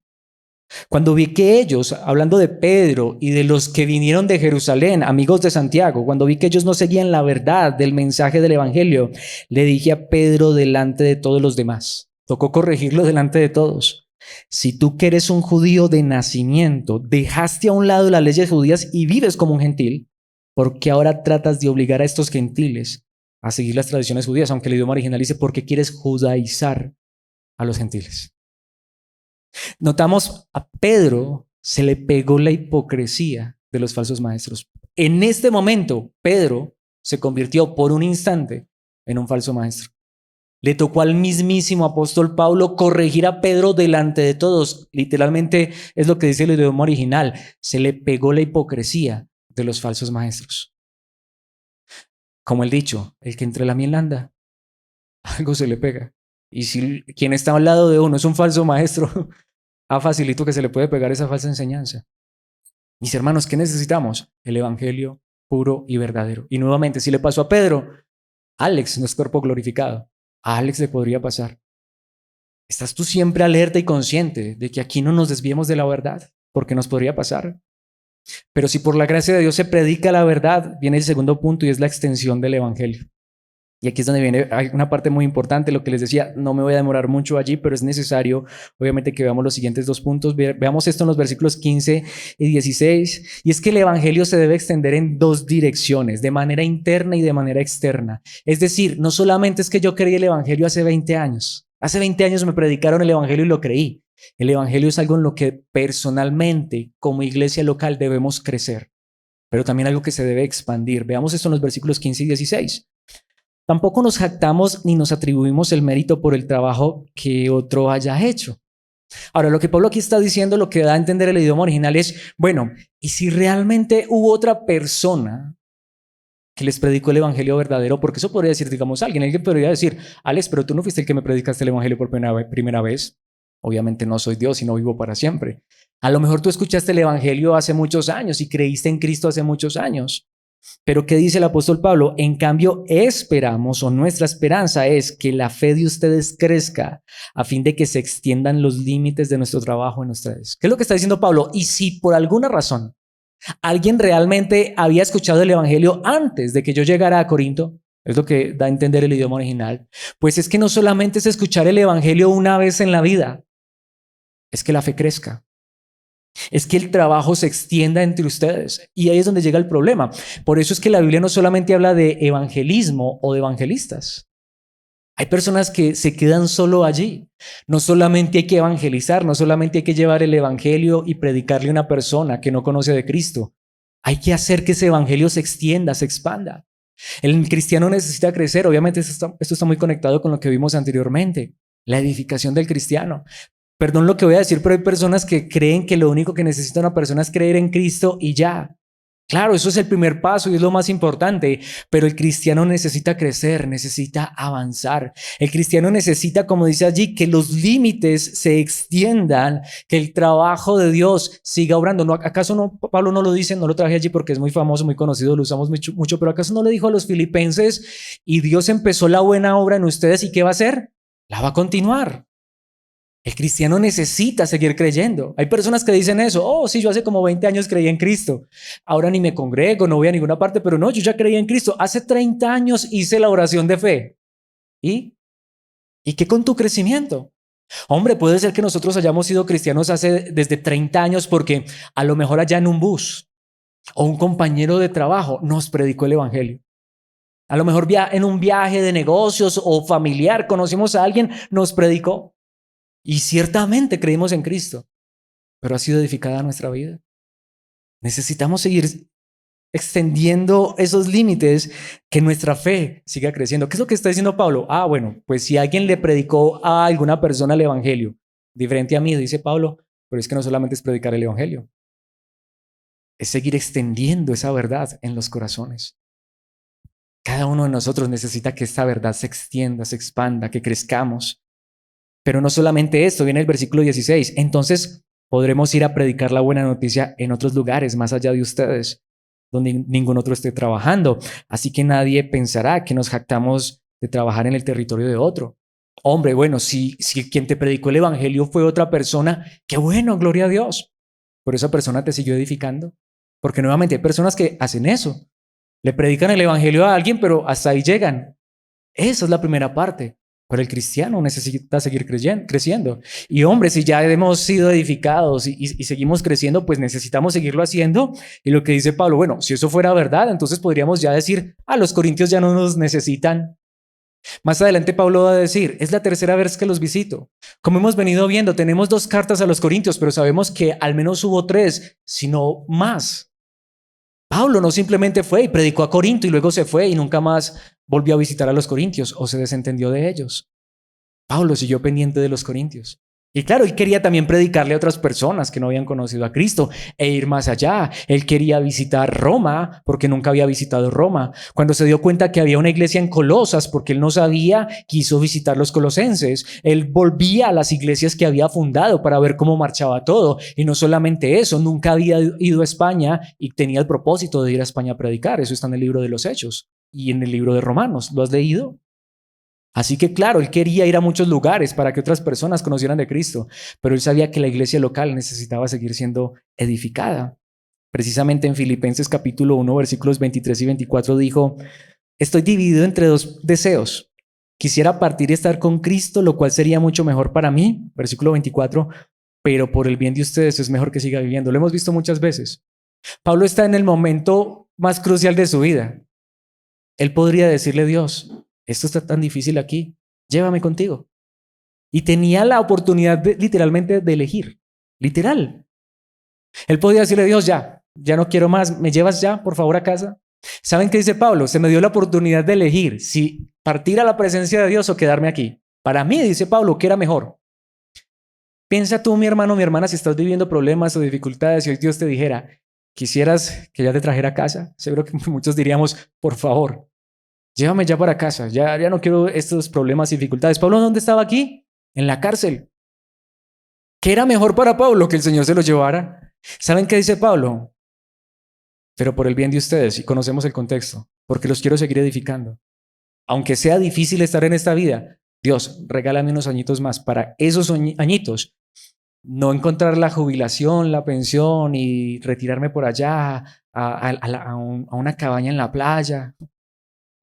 Cuando vi que ellos, hablando de Pedro y de los que vinieron de Jerusalén, amigos de Santiago, cuando vi que ellos no seguían la verdad del mensaje del evangelio, le dije a Pedro delante de todos los demás, tocó corregirlo delante de todos. Si tú que eres un judío de nacimiento, dejaste a un lado las leyes judías y vives como un gentil, ¿por qué ahora tratas de obligar a estos gentiles a seguir las tradiciones judías? Aunque el idioma original dice, ¿por qué quieres judaizar a los gentiles? Notamos a Pedro se le pegó la hipocresía de los falsos maestros. En este momento, Pedro se convirtió por un instante en un falso maestro. Le tocó al mismísimo apóstol Pablo corregir a Pedro delante de todos. Literalmente es lo que dice el idioma original. Se le pegó la hipocresía de los falsos maestros. Como el dicho, el que entre la miel anda, algo se le pega. Y si quien está al lado de uno es un falso maestro, facilito que se le puede pegar esa falsa enseñanza. Mis hermanos, ¿qué necesitamos? El evangelio puro y verdadero. Y nuevamente, si le pasó a Pedro, Alex no es cuerpo glorificado. A Alex le podría pasar. ¿Estás tú siempre alerta y consciente de que aquí no nos desviemos de la verdad? Porque nos podría pasar. Pero si por la gracia de Dios se predica la verdad, viene el segundo punto y es la extensión del evangelio. Y aquí es donde viene una parte muy importante, lo que les decía, no me voy a demorar mucho allí, pero es necesario, obviamente, que veamos los siguientes dos puntos. Veamos esto en los versículos 15 y 16. Y es que el evangelio se debe extender en dos direcciones, de manera interna y de manera externa. Es decir, no solamente es que yo creí el evangelio hace 20 años. Hace 20 años me predicaron el evangelio y lo creí. El evangelio es algo en lo que personalmente, como iglesia local, debemos crecer, pero también algo que se debe expandir. Veamos esto en los versículos 15 y 16. Tampoco nos jactamos ni nos atribuimos el mérito por el trabajo que otro haya hecho. Ahora, lo que Pablo aquí está diciendo, lo que da a entender el idioma original es, bueno, ¿y si realmente hubo otra persona que les predicó el evangelio verdadero? Porque eso podría decir, digamos, alguien podría decir, Alex, pero tú no fuiste el que me predicaste el evangelio por primera vez. Obviamente no soy Dios y no vivo para siempre. A lo mejor tú escuchaste el evangelio hace muchos años y creíste en Cristo hace muchos años. Pero ¿qué dice el apóstol Pablo? En cambio, esperamos, o nuestra esperanza es que la fe de ustedes crezca a fin de que se extiendan los límites de nuestro trabajo en ustedes. ¿Qué es lo que está diciendo Pablo? Y si por alguna razón alguien realmente había escuchado el evangelio antes de que yo llegara a Corinto, es lo que da a entender el idioma original, pues es que no solamente es escuchar el evangelio una vez en la vida, es que la fe crezca. Es que el trabajo se extienda entre ustedes. Y ahí es donde llega el problema. Por eso es que la Biblia no solamente habla de evangelismo o de evangelistas. Hay personas que se quedan solo allí. No solamente hay que evangelizar, no solamente hay que llevar el evangelio y predicarle a una persona que no conoce de Cristo. Hay que hacer que ese evangelio se extienda, se expanda. El cristiano necesita crecer. Obviamente esto está muy conectado con lo que vimos anteriormente. La edificación del cristiano. Perdón lo que voy a decir, pero hay personas que creen que lo único que necesita una persona es creer en Cristo y ya. Claro, eso es el primer paso y es lo más importante, pero el cristiano necesita crecer, necesita avanzar. El cristiano necesita, como dice allí, que los límites se extiendan, que el trabajo de Dios siga obrando. ¿No, acaso no, Pablo no lo dice? No lo traje allí porque es muy famoso, muy conocido, lo usamos mucho, pero ¿acaso no le dijo a los filipenses, y Dios empezó la buena obra en ustedes y qué va a hacer? La va a continuar. El cristiano necesita seguir creyendo. Hay personas que dicen eso. Oh, sí, yo hace como 20 años creí en Cristo. Ahora ni me congrego, no voy a ninguna parte, pero no, yo ya creí en Cristo. Hace 30 años hice la oración de fe. ¿Y qué con tu crecimiento? Hombre, puede ser que nosotros hayamos sido cristianos desde 30 años porque a lo mejor allá en un bus o un compañero de trabajo nos predicó el evangelio. A lo mejor en un viaje de negocios o familiar conocimos a alguien, nos predicó. Y ciertamente creímos en Cristo, pero ha sido edificada nuestra vida. Necesitamos seguir extendiendo esos límites, que nuestra fe siga creciendo. ¿Qué es lo que está diciendo Pablo? Bueno, pues si alguien le predicó a alguna persona el evangelio, diferente a mí, dice Pablo, pero es que no solamente es predicar el evangelio, es seguir extendiendo esa verdad en los corazones. Cada uno de nosotros necesita que esta verdad se extienda, se expanda, que crezcamos. Pero no solamente esto, viene el versículo 16. Entonces podremos ir a predicar la buena noticia en otros lugares más allá de ustedes, donde ningún otro esté trabajando. Así que nadie pensará que nos jactamos de trabajar en el territorio de otro. Hombre, bueno, si quien te predicó el evangelio fue otra persona, qué bueno, gloria a Dios. Pero esa persona te siguió edificando. Porque nuevamente hay personas que hacen eso. Le predican el evangelio a alguien, pero hasta ahí llegan. Esa es la primera parte. Pero el cristiano necesita seguir creciendo. Y hombre, si ya hemos sido edificados y seguimos creciendo, pues necesitamos seguirlo haciendo. Y lo que dice Pablo, bueno, si eso fuera verdad, entonces podríamos ya decir, los corintios ya no nos necesitan. Más adelante Pablo va a decir, es la tercera vez que los visito. Como hemos venido viendo, tenemos 2 cartas a los corintios, pero sabemos que al menos hubo 3, si no más. Pablo no simplemente fue y predicó a Corinto y luego se fue y nunca más volvió a visitar a los corintios o se desentendió de ellos. Pablo siguió pendiente de los corintios. Y claro, él quería también predicarle a otras personas que no habían conocido a Cristo e ir más allá. Él quería visitar Roma porque nunca había visitado Roma. Cuando se dio cuenta que había una iglesia en Colosas porque él no sabía, quiso visitar los colosenses. Él volvía a las iglesias que había fundado para ver cómo marchaba todo. Y no solamente eso, nunca había ido a España y tenía el propósito de ir a España a predicar. Eso está en el libro de los Hechos y en el libro de Romanos. ¿Lo has leído? Así que claro, él quería ir a muchos lugares para que otras personas conocieran de Cristo, pero él sabía que la iglesia local necesitaba seguir siendo edificada. Precisamente en Filipenses capítulo 1, versículos 23 y 24 dijo, estoy dividido entre dos deseos. Quisiera partir y estar con Cristo, lo cual sería mucho mejor para mí, versículo 24, pero por el bien de ustedes es mejor que siga viviendo. Lo hemos visto muchas veces. Pablo está en el momento más crucial de su vida. Él podría decirle a Dios, esto está tan difícil aquí, llévame contigo. Y tenía la oportunidad literalmente de elegir, literal. Él podía decirle a Dios, ya no quiero más, ¿me llevas ya, por favor, a casa? ¿Saben qué dice Pablo? Se me dio la oportunidad de elegir si partir a la presencia de Dios o quedarme aquí. Para mí, dice Pablo, ¿qué era mejor? Piensa tú, mi hermano, mi hermana, si estás viviendo problemas o dificultades y hoy Dios te dijera, ¿quisieras que ya te trajera a casa? Seguro que muchos diríamos, por favor, llévame ya para casa, ya no quiero estos problemas y dificultades. ¿Pablo dónde estaba aquí? En la cárcel. ¿Qué era mejor para Pablo? Que el Señor se lo llevara. ¿Saben qué dice Pablo? Pero por el bien de ustedes, y conocemos el contexto, porque los quiero seguir edificando. Aunque sea difícil estar en esta vida, Dios, regálame unos añitos más para esos añitos, no encontrar la jubilación, la pensión y retirarme por allá a una cabaña en la playa,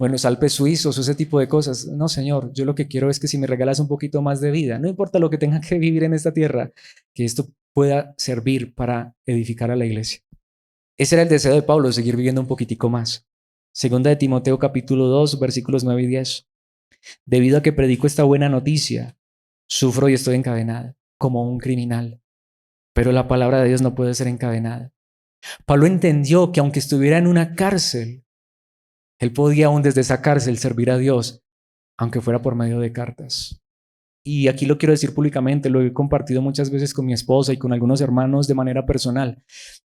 o en los Alpes suizos, ese tipo de cosas. No, Señor, yo lo que quiero es que si me regalas un poquito más de vida, no importa lo que tenga que vivir en esta tierra, que esto pueda servir para edificar a la iglesia. Ese era el deseo de Pablo, seguir viviendo un poquitico más. Segunda de Timoteo capítulo 2, versículos 9 y 10. Debido a que predico esta buena noticia, sufro y estoy encadenado como un criminal. Pero la palabra de Dios no puede ser encadenada. Pablo entendió que aunque estuviera en una cárcel, él podía aún desde esa cárcel servir a Dios, aunque fuera por medio de cartas. Y aquí lo quiero decir públicamente, lo he compartido muchas veces con mi esposa y con algunos hermanos de manera personal.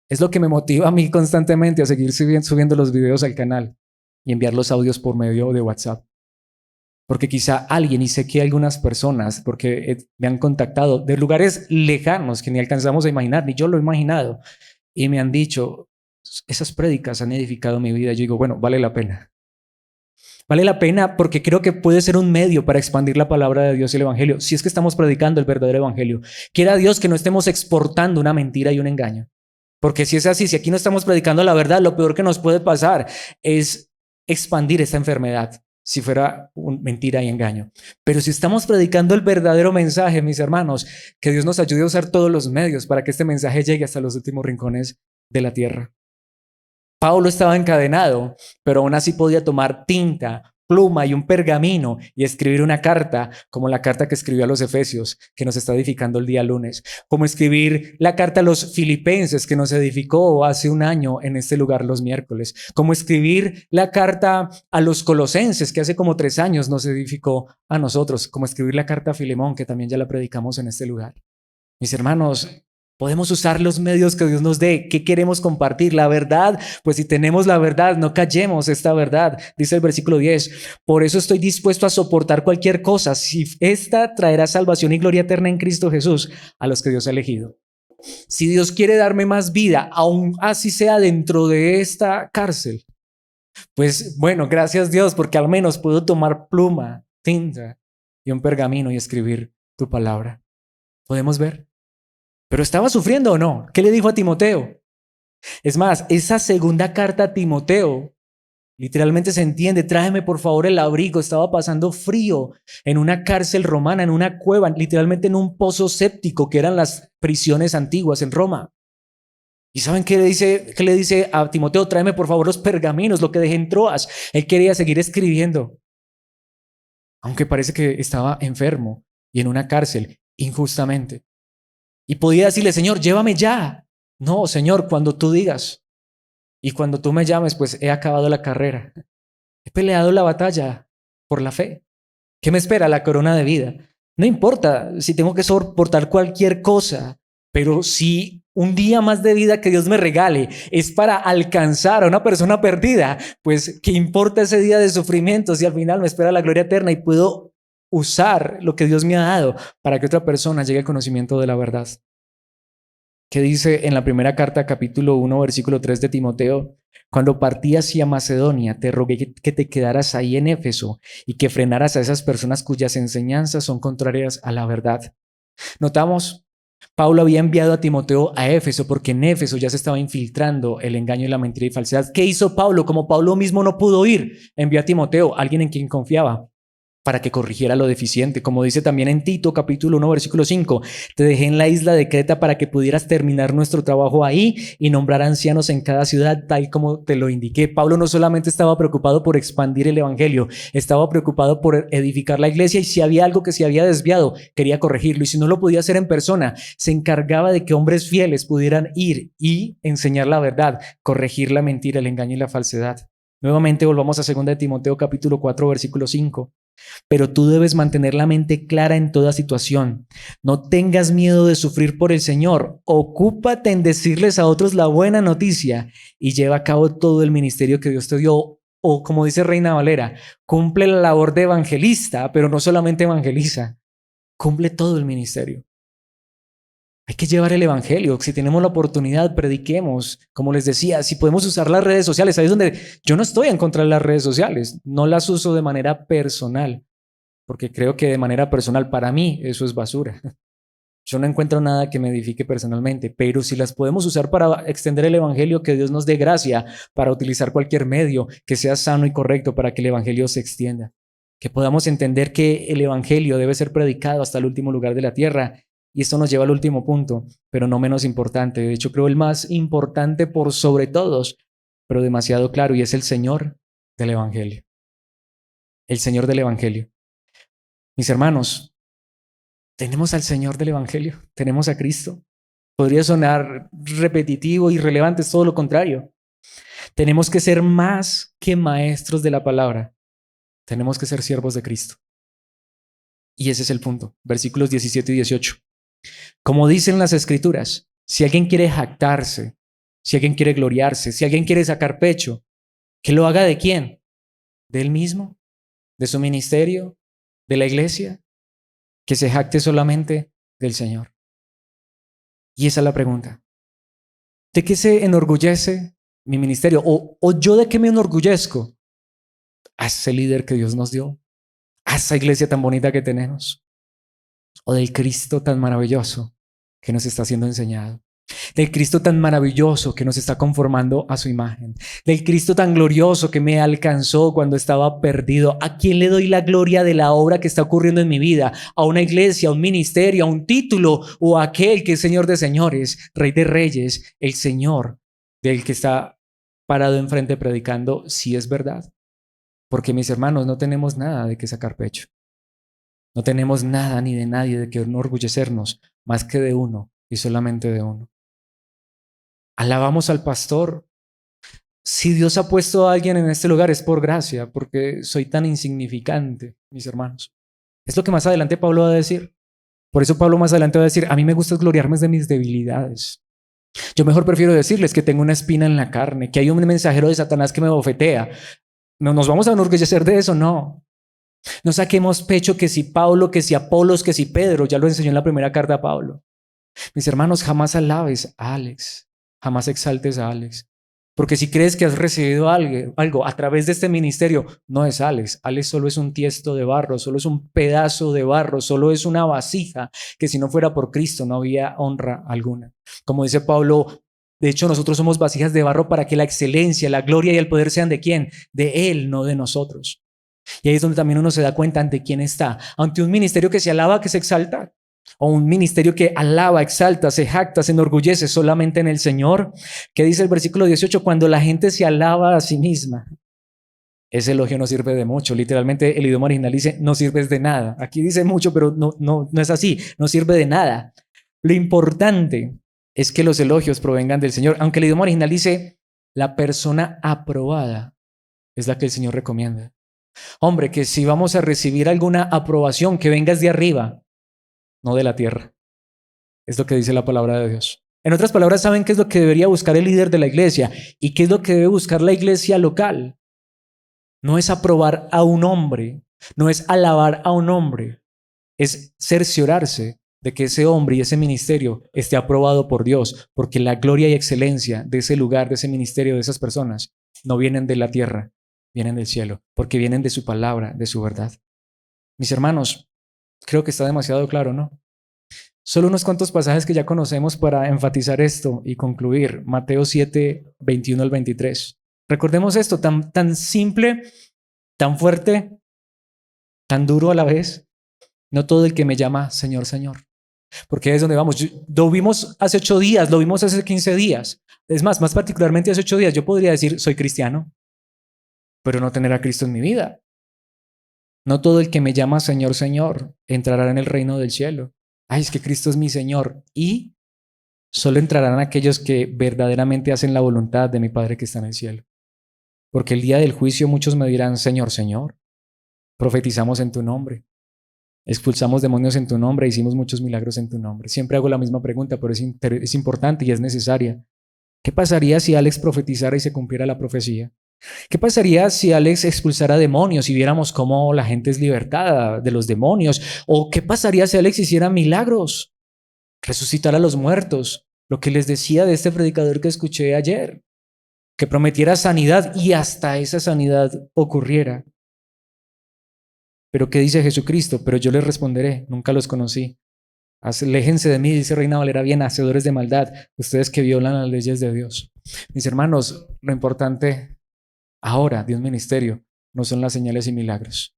Es lo que me motiva a mí constantemente a seguir subiendo los videos al canal y enviar los audios por medio de WhatsApp. Porque quizá alguien, y sé que algunas personas, porque me han contactado de lugares lejanos que ni alcanzamos a imaginar, ni yo lo he imaginado, y me han dicho, esas prédicas han edificado mi vida. Yo digo, bueno, vale la pena. Vale la pena porque creo que puede ser un medio para expandir la palabra de Dios y el evangelio, si es que estamos predicando el verdadero evangelio. Quiera Dios que no estemos exportando una mentira y un engaño. Porque si es así, si aquí no estamos predicando la verdad, lo peor que nos puede pasar es expandir esta enfermedad, si fuera mentira y engaño. Pero si estamos predicando el verdadero mensaje, mis hermanos, que Dios nos ayude a usar todos los medios para que este mensaje llegue hasta los últimos rincones de la tierra. Pablo estaba encadenado, pero aún así podía tomar tinta, pluma y un pergamino y escribir una carta, como la carta que escribió a los Efesios, que nos está edificando el día lunes, como escribir la carta a los Filipenses, que nos edificó hace un año en este lugar los miércoles, como escribir la carta a los Colosenses, que hace como 3 años nos edificó a nosotros, como escribir la carta a Filemón, que también ya la predicamos en este lugar. Mis hermanos, podemos usar los medios que Dios nos dé. ¿Qué queremos compartir? La verdad. Pues si tenemos la verdad, no callemos esta verdad. Dice el versículo 10. Por eso estoy dispuesto a soportar cualquier cosa, si esta traerá salvación y gloria eterna en Cristo Jesús a los que Dios ha elegido. Si Dios quiere darme más vida, aún así sea dentro de esta cárcel, pues bueno, gracias Dios, porque al menos puedo tomar pluma, tinta y un pergamino y escribir tu palabra. ¿Podemos ver? ¿Pero estaba sufriendo o no? ¿Qué le dijo a Timoteo? Es más, esa segunda carta a Timoteo literalmente se entiende, tráeme por favor el abrigo. Estaba pasando frío en una cárcel romana, en una cueva, literalmente en un pozo séptico que eran las prisiones antiguas en Roma. ¿Y saben qué le dice a Timoteo? Tráeme por favor los pergaminos, lo que dejé en Troas. Él quería seguir escribiendo, aunque parece que estaba enfermo y en una cárcel injustamente. Y podía decirle, Señor, llévame ya. No, Señor, cuando tú digas. y cuando tú me llames, pues he acabado la carrera. He peleado la batalla por la fe. ¿Qué me espera? La corona de vida. No importa si tengo que soportar cualquier cosa, pero si un día más de vida que Dios me regale es para alcanzar a una persona perdida, pues ¿qué importa ese día de sufrimiento si al final me espera la gloria eterna y puedo usar lo que Dios me ha dado para que otra persona llegue al conocimiento de la verdad? ¿Qué dice en la primera carta, capítulo 1, versículo 3 de Timoteo? Cuando partí hacia Macedonia, te rogué que te quedaras ahí en Éfeso y que frenaras a esas personas cuyas enseñanzas son contrarias a la verdad. Notamos, Pablo había enviado a Timoteo a Éfeso porque en Éfeso ya se estaba infiltrando el engaño y la mentira y falsedad. ¿Qué hizo Pablo? Como Pablo mismo no pudo ir, envió a Timoteo, alguien en quien confiaba, para que corrigiera lo deficiente. Como dice también en Tito, capítulo 1, versículo 5, te dejé en la isla de Creta para que pudieras terminar nuestro trabajo ahí y nombrar ancianos en cada ciudad, tal como te lo indiqué. Pablo no solamente estaba preocupado por expandir el evangelio, estaba preocupado por edificar la iglesia, y si había algo que se había desviado, quería corregirlo, y si no lo podía hacer en persona, se encargaba de que hombres fieles pudieran ir y enseñar la verdad, corregir la mentira, el engaño y la falsedad. Nuevamente volvamos a 2 de Timoteo capítulo 4, versículo 5. Pero tú debes mantener la mente clara en toda situación. No tengas miedo de sufrir por el Señor. Ocúpate en decirles a otros la buena noticia y lleva a cabo todo el ministerio que Dios te dio. O como dice Reina Valera, cumple la labor de evangelista, pero no solamente evangeliza, cumple todo el ministerio. Hay que llevar el evangelio. Si tenemos la oportunidad, prediquemos. Como les decía, si podemos usar las redes sociales, ahí es donde yo no estoy en contra de las redes sociales. No las uso de manera personal, porque creo que de manera personal para mí eso es basura. Yo no encuentro nada que me edifique personalmente, pero si las podemos usar para extender el evangelio, que Dios nos dé gracia para utilizar cualquier medio que sea sano y correcto para que el evangelio se extienda. Que podamos entender que el evangelio debe ser predicado hasta el último lugar de la tierra. Y esto nos lleva al último punto, pero no menos importante. De hecho, creo el más importante por sobre todos, pero demasiado claro, y es el Señor del Evangelio. El Señor del Evangelio. Mis hermanos, tenemos al Señor del Evangelio, tenemos a Cristo. Podría sonar repetitivo, irrelevante, es todo lo contrario. Tenemos que ser más que maestros de la palabra. Tenemos que ser siervos de Cristo. Y ese es el punto. Versículos 17 y 18. Como dicen las Escrituras, si alguien quiere jactarse, si alguien quiere gloriarse, si alguien quiere sacar pecho, ¿que lo haga de quién? ¿De él mismo? ¿De su ministerio? ¿De la iglesia? Que se jacte solamente del Señor. Y esa es la pregunta. ¿De qué se enorgullece mi ministerio? ¿O yo de qué me enorgullezco? A ese líder que Dios nos dio, a esa iglesia tan bonita que tenemos, o del Cristo tan maravilloso que nos está siendo enseñado, del Cristo tan maravilloso que nos está conformando a su imagen, del Cristo tan glorioso que me alcanzó cuando estaba perdido. ¿A quién le doy la gloria de la obra que está ocurriendo en mi vida? ¿A una iglesia, a un ministerio, a un título, o a aquel que es Señor de señores, Rey de reyes, el Señor del que está parado enfrente predicando? Si es verdad. Porque mis hermanos, no tenemos nada de qué sacar pecho. No tenemos nada ni de nadie de que enorgullecernos, más que de uno y solamente de uno. Alabamos al pastor. Si Dios ha puesto a alguien en este lugar es por gracia, porque soy tan insignificante, mis hermanos. Es lo que más adelante Pablo va a decir. Por eso Pablo más adelante va a decir, a mí me gusta gloriarme de mis debilidades. Yo mejor prefiero decirles que tengo una espina en la carne, que hay un mensajero de Satanás que me bofetea. ¿No nos vamos a enorgullecer de eso? No. No saquemos pecho que si Pablo, que si Apolos, que si Pedro. Ya lo enseñó en la primera carta a Pablo. Mis hermanos, jamás alabes a Alex. Jamás exaltes a Alex. Porque si crees que has recibido algo a través de este ministerio, no es Alex. Alex solo es un tiesto de barro, solo es un pedazo de barro, solo es una vasija que si no fuera por Cristo no había honra alguna. Como dice Pablo, de hecho nosotros somos vasijas de barro para que la excelencia, la gloria y el poder sean de ¿quién? De Él, no de nosotros. Y ahí es donde también uno se da cuenta ante quién está. Ante un ministerio que se alaba, que se exalta. O un ministerio que alaba, exalta, se jacta, se enorgullece solamente en el Señor. ¿Qué dice el versículo 18? Cuando la gente se alaba a sí misma, ese elogio no sirve de mucho. Literalmente el idioma original dice no sirves de nada. Aquí dice mucho, pero no es así. No sirve de nada. Lo importante es que los elogios provengan del Señor. Aunque el idioma original dice La persona aprobada es la que el Señor recomienda. Hombre, que si vamos a recibir alguna aprobación, que vengas de arriba, no de la tierra. Es lo que dice la palabra de Dios. En otras palabras, ¿saben qué es lo que debería buscar el líder de la iglesia? ¿Y qué es lo que debe buscar la iglesia local? No es aprobar a un hombre, no es alabar a un hombre, es cerciorarse de que ese hombre y ese ministerio esté aprobado por Dios, porque la gloria y excelencia de ese lugar, de ese ministerio, de esas personas, no vienen de la tierra, vienen del cielo, porque vienen de su palabra, de su verdad. Mis hermanos, creo que está demasiado claro, ¿no? Solo unos cuantos pasajes que ya conocemos para enfatizar esto y concluir. Mateo 7, 21 al 23. Recordemos esto, tan simple, tan fuerte, tan duro a la vez. No todo el que me llama Señor, Señor. Porque es donde vamos. Lo vimos hace 8 días, lo vimos hace 15 días. Es más particularmente hace 8 días. Yo podría decir, soy cristiano, pero no tener a Cristo en mi vida. No todo el que me llama Señor, Señor entrará en el reino del cielo. Ay, es que Cristo es mi Señor. Y solo entrarán aquellos que verdaderamente hacen la voluntad de mi Padre que está en el cielo. Porque el día del juicio muchos me dirán, Señor, Señor, profetizamos en tu nombre, expulsamos demonios en tu nombre, hicimos muchos milagros en tu nombre. Siempre hago la misma pregunta, pero es importante y es necesaria. ¿Qué pasaría si Alex profetizara y se cumpliera la profecía? ¿Qué pasaría si Alex expulsara demonios y viéramos cómo la gente es libertada de los demonios? ¿O qué pasaría si Alex hiciera milagros? Resucitar a los muertos, lo que les decía de este predicador que escuché ayer, que prometiera sanidad y hasta esa sanidad ocurriera. Pero ¿qué dice Jesucristo? Pero yo les responderé, nunca los conocí. Aléjense de mí, dice Reina Valera, bien, hacedores de maldad, ustedes que violan las leyes de Dios. Mis hermanos, lo importante ahora de un ministerio no son las señales y milagros,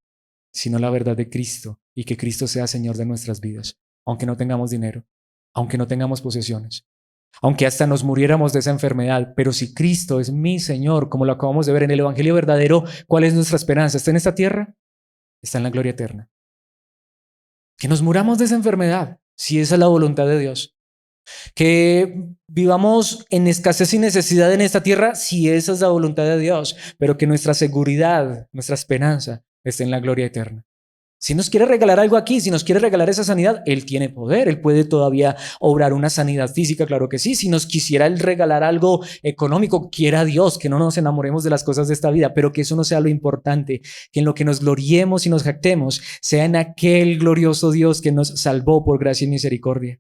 sino la verdad de Cristo y que Cristo sea Señor de nuestras vidas, aunque no tengamos dinero, aunque no tengamos posesiones, aunque hasta nos muriéramos de esa enfermedad, pero si Cristo es mi Señor, como lo acabamos de ver en el Evangelio verdadero, ¿cuál es nuestra esperanza? ¿Está en esta tierra? Está en la gloria eterna. Que nos muramos de esa enfermedad, si esa es la voluntad de Dios. Que vivamos en escasez y necesidad en esta tierra, si esa es la voluntad de Dios, pero que nuestra seguridad, nuestra esperanza esté en la gloria eterna. Si nos quiere regalar algo aquí, si nos quiere regalar esa sanidad, Él tiene poder, Él puede todavía obrar una sanidad física, claro que sí. Si nos quisiera Él regalar algo económico, quiera Dios que no nos enamoremos de las cosas de esta vida, pero que eso no sea lo importante, que en lo que nos gloriemos y nos jactemos sea en aquel glorioso Dios que nos salvó por gracia y misericordia.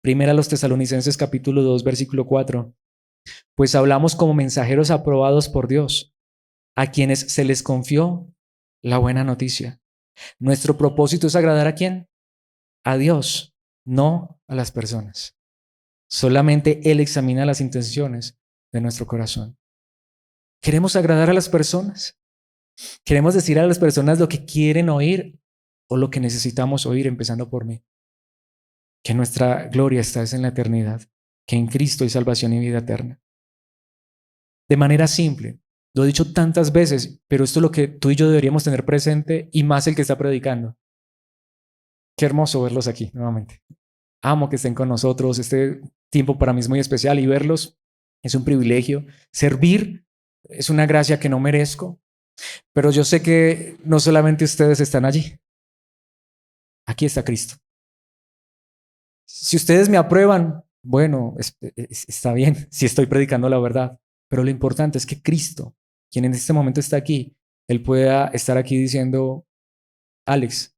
Primera a los Tesalonicenses capítulo 2, versículo 4. Pues hablamos como mensajeros aprobados por Dios, a quienes se les confió la buena noticia. Nuestro propósito es agradar ¿a quién? A Dios, no a las personas. Solamente Él examina las intenciones de nuestro corazón. ¿Queremos agradar a las personas? ¿Queremos decir a las personas lo que quieren oír o lo que necesitamos oír, empezando por mí? Que nuestra gloria está en la eternidad, que en Cristo hay salvación y vida eterna. De manera simple, lo he dicho tantas veces, pero esto es lo que tú y yo deberíamos tener presente y más el que está predicando. Qué hermoso verlos aquí nuevamente. Amo que estén con nosotros. Este tiempo para mí es muy especial y verlos es un privilegio. Servir es una gracia que no merezco, pero yo sé que no solamente ustedes están allí. Aquí está Cristo. Si ustedes me aprueban, bueno, está bien si estoy predicando la verdad, pero lo importante es que Cristo, quien en este momento está aquí, Él pueda estar aquí diciendo, Alex,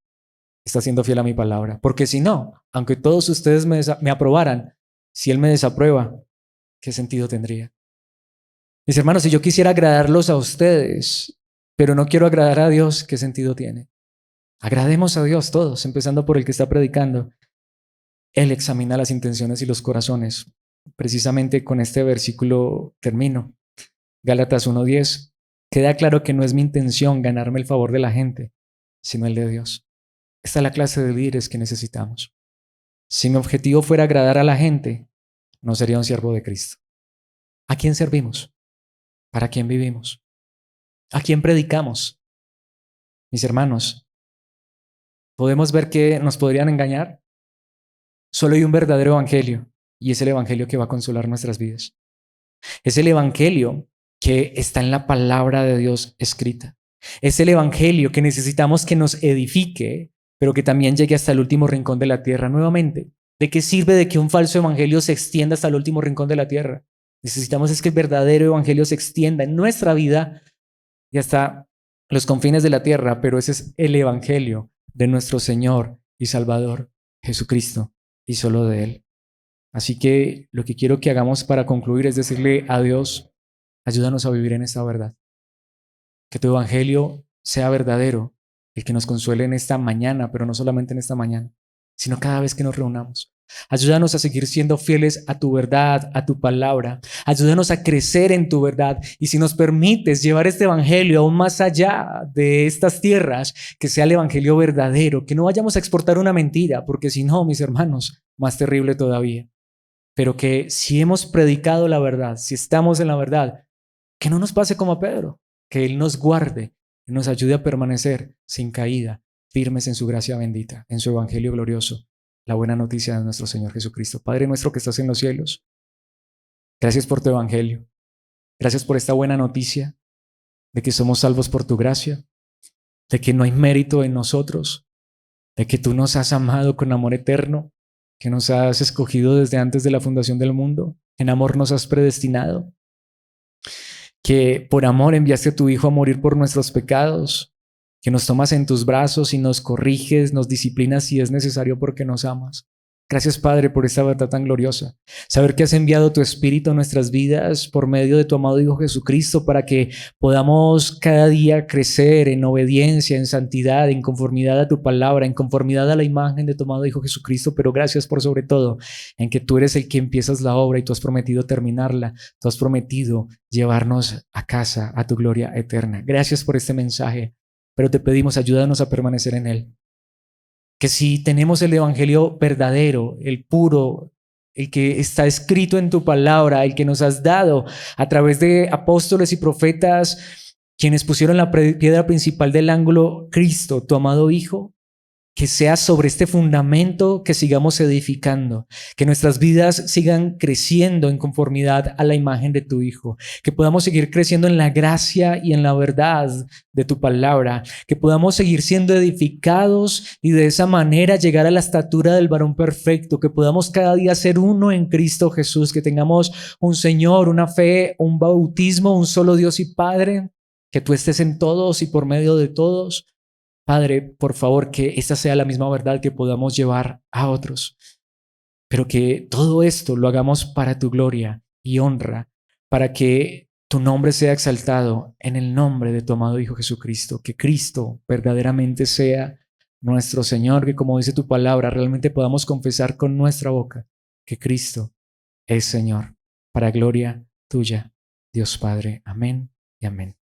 está siendo fiel a mi palabra. Porque si no, aunque todos ustedes me aprobaran, si Él me desaprueba, ¿qué sentido tendría? Mis hermanos, si yo quisiera agradarlos a ustedes, pero no quiero agradar a Dios, ¿qué sentido tiene? Agrademos a Dios todos, empezando por el que está predicando. Él examina las intenciones y los corazones. Precisamente con este versículo termino. Gálatas 1:10. Queda claro que no es mi intención ganarme el favor de la gente, sino el de Dios. Esta es la clase de líderes que necesitamos. Si mi objetivo fuera agradar a la gente, no sería un siervo de Cristo. ¿A quién servimos? ¿Para quién vivimos? ¿A quién predicamos? Mis hermanos, ¿podemos ver que nos podrían engañar? Solo hay un verdadero evangelio y es el evangelio que va a consolar nuestras vidas. Es el evangelio que está en la palabra de Dios escrita. Es el evangelio que necesitamos que nos edifique, pero que también llegue hasta el último rincón de la tierra nuevamente. ¿De qué sirve de que un falso evangelio se extienda hasta el último rincón de la tierra? Necesitamos es que el verdadero evangelio se extienda en nuestra vida y hasta los confines de la tierra, pero ese es el evangelio de nuestro Señor y Salvador, Jesucristo, y solo de Él. Así que lo que quiero que hagamos para concluir es decirle a Dios, ayúdanos a vivir en esta verdad. Que tu evangelio sea verdadero, el que nos consuele en esta mañana, pero no solamente en esta mañana, sino cada vez que nos reunamos. Ayúdanos a seguir siendo fieles a tu verdad, a tu palabra. Ayúdanos a crecer en tu verdad. Y si nos permites llevar este evangelio aún más allá de estas tierras, que sea el evangelio verdadero, que no vayamos a exportar una mentira, porque si no, mis hermanos, más terrible todavía. Pero que si hemos predicado la verdad, si estamos en la verdad, que no nos pase como a Pedro, que Él nos guarde y nos ayude a permanecer sin caída, firmes en su gracia bendita, en su evangelio glorioso, la buena noticia de nuestro Señor Jesucristo. Padre nuestro que estás en los cielos, gracias por tu evangelio, gracias por esta buena noticia de que somos salvos por tu gracia, de que no hay mérito en nosotros, de que tú nos has amado con amor eterno, que nos has escogido desde antes de la fundación del mundo, en amor nos has predestinado, que por amor enviaste a tu Hijo a morir por nuestros pecados, que nos tomas en tus brazos y nos corriges, nos disciplinas si es necesario porque nos amas. Gracias, Padre, por esta verdad tan gloriosa. Saber que has enviado tu Espíritu a nuestras vidas por medio de tu amado Hijo Jesucristo para que podamos cada día crecer en obediencia, en santidad, en conformidad a tu palabra, en conformidad a la imagen de tu amado Hijo Jesucristo. Pero gracias por sobre todo en que tú eres el que empiezas la obra y tú has prometido terminarla. Tú has prometido llevarnos a casa, a tu gloria eterna. Gracias por este mensaje, pero te pedimos, ayúdanos a permanecer en él. Que si tenemos el evangelio verdadero, el puro, el que está escrito en tu palabra, el que nos has dado a través de apóstoles y profetas, quienes pusieron la piedra principal del ángulo, Cristo, tu amado Hijo, que sea sobre este fundamento que sigamos edificando, que nuestras vidas sigan creciendo en conformidad a la imagen de tu Hijo, que podamos seguir creciendo en la gracia y en la verdad de tu palabra, que podamos seguir siendo edificados y de esa manera llegar a la estatura del varón perfecto, que podamos cada día ser uno en Cristo Jesús, que tengamos un Señor, una fe, un bautismo, un solo Dios y Padre, que tú estés en todos y por medio de todos. Padre, por favor, que esta sea la misma verdad que podamos llevar a otros, pero que todo esto lo hagamos para tu gloria y honra, para que tu nombre sea exaltado en el nombre de tu amado Hijo Jesucristo, que Cristo verdaderamente sea nuestro Señor, que como dice tu palabra, realmente podamos confesar con nuestra boca que Cristo es Señor, para gloria tuya, Dios Padre. Amén y amén.